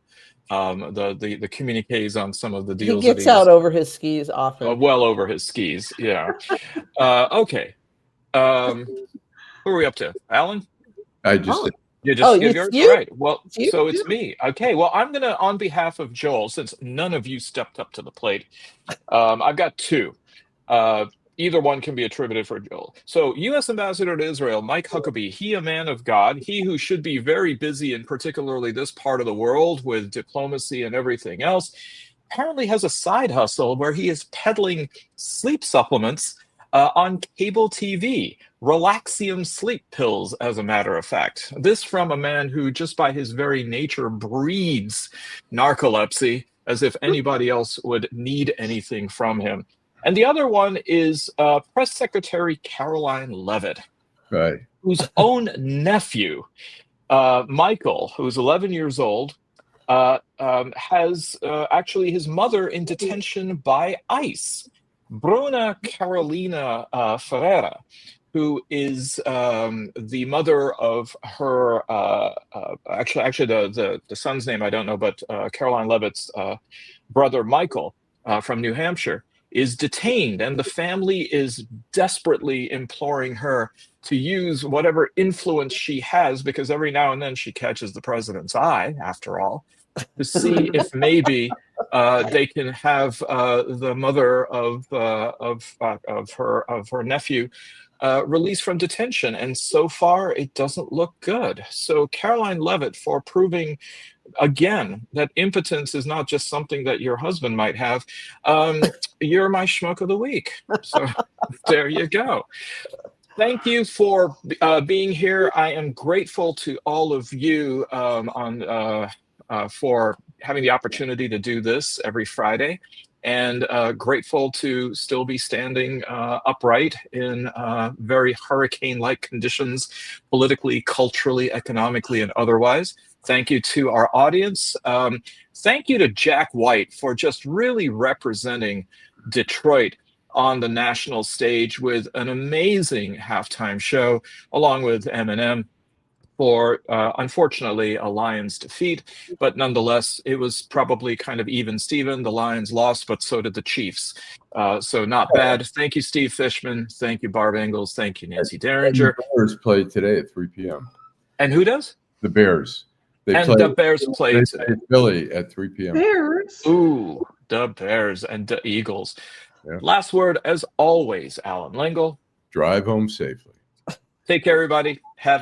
communiques on some of the deals. He gets out over his skis often. Well over his skis, yeah. Okay. Who are we up to? Alan? I just you just give yours? You? All right. Well, so it's me. Okay. Well, I'm gonna, on behalf of Joel, since none of you stepped up to the plate, I've got two. Either one can be attributed for Joel. So, U.S. Ambassador to Israel, Mike Huckabee, he a man of God, he who should be very busy in particularly this part of the world with diplomacy and everything else, apparently has a side hustle where he is peddling sleep supplements on cable TV, Relaxium sleep pills, as a matter of fact. This from a man who just by his very nature breeds narcolepsy, as if anybody else would need anything from him. And the other one is Press Secretary Caroline Leavitt, right, whose own nephew, Michael, who's 11 years old, has actually his mother in detention by ICE, Bruna Carolina Ferreira, who is the mother of her, actually the son's name I don't know, but Caroline Leavitt's brother Michael from New Hampshire, is detained, and the family is desperately imploring her to use whatever influence she has, because every now and then she catches the president's eye, after all, to see if maybe they can have the mother of her nephew released from detention. And so far, it doesn't look good. So Caroline Leavitt, for proving again that impotence is not just something that your husband might have, you're my schmuck of the week. So there you go. Thank you for being here. I am grateful to all of you for having the opportunity to do this every Friday, and grateful to still be standing upright in very hurricane-like conditions, politically, culturally, economically, and otherwise. Thank you to our audience. Thank you to Jack White for just really representing Detroit on the national stage with an amazing halftime show, along with Eminem, for unfortunately a Lions defeat, but nonetheless it was probably kind of even Steven. The Lions lost, but so did the Chiefs, so not bad. Thank you, Steve Fishman. Thank you, Barb Ingalls. Thank you, Nancy Derringer. The Bears play today at 3 p.m. And who does? The Bears. The Bears play today. Philly at 3 p.m. Bears. Ooh, the Bears and the Eagles. Yeah. Last word, as always, Allan Lengel. Drive home safely. Take care, everybody. Have a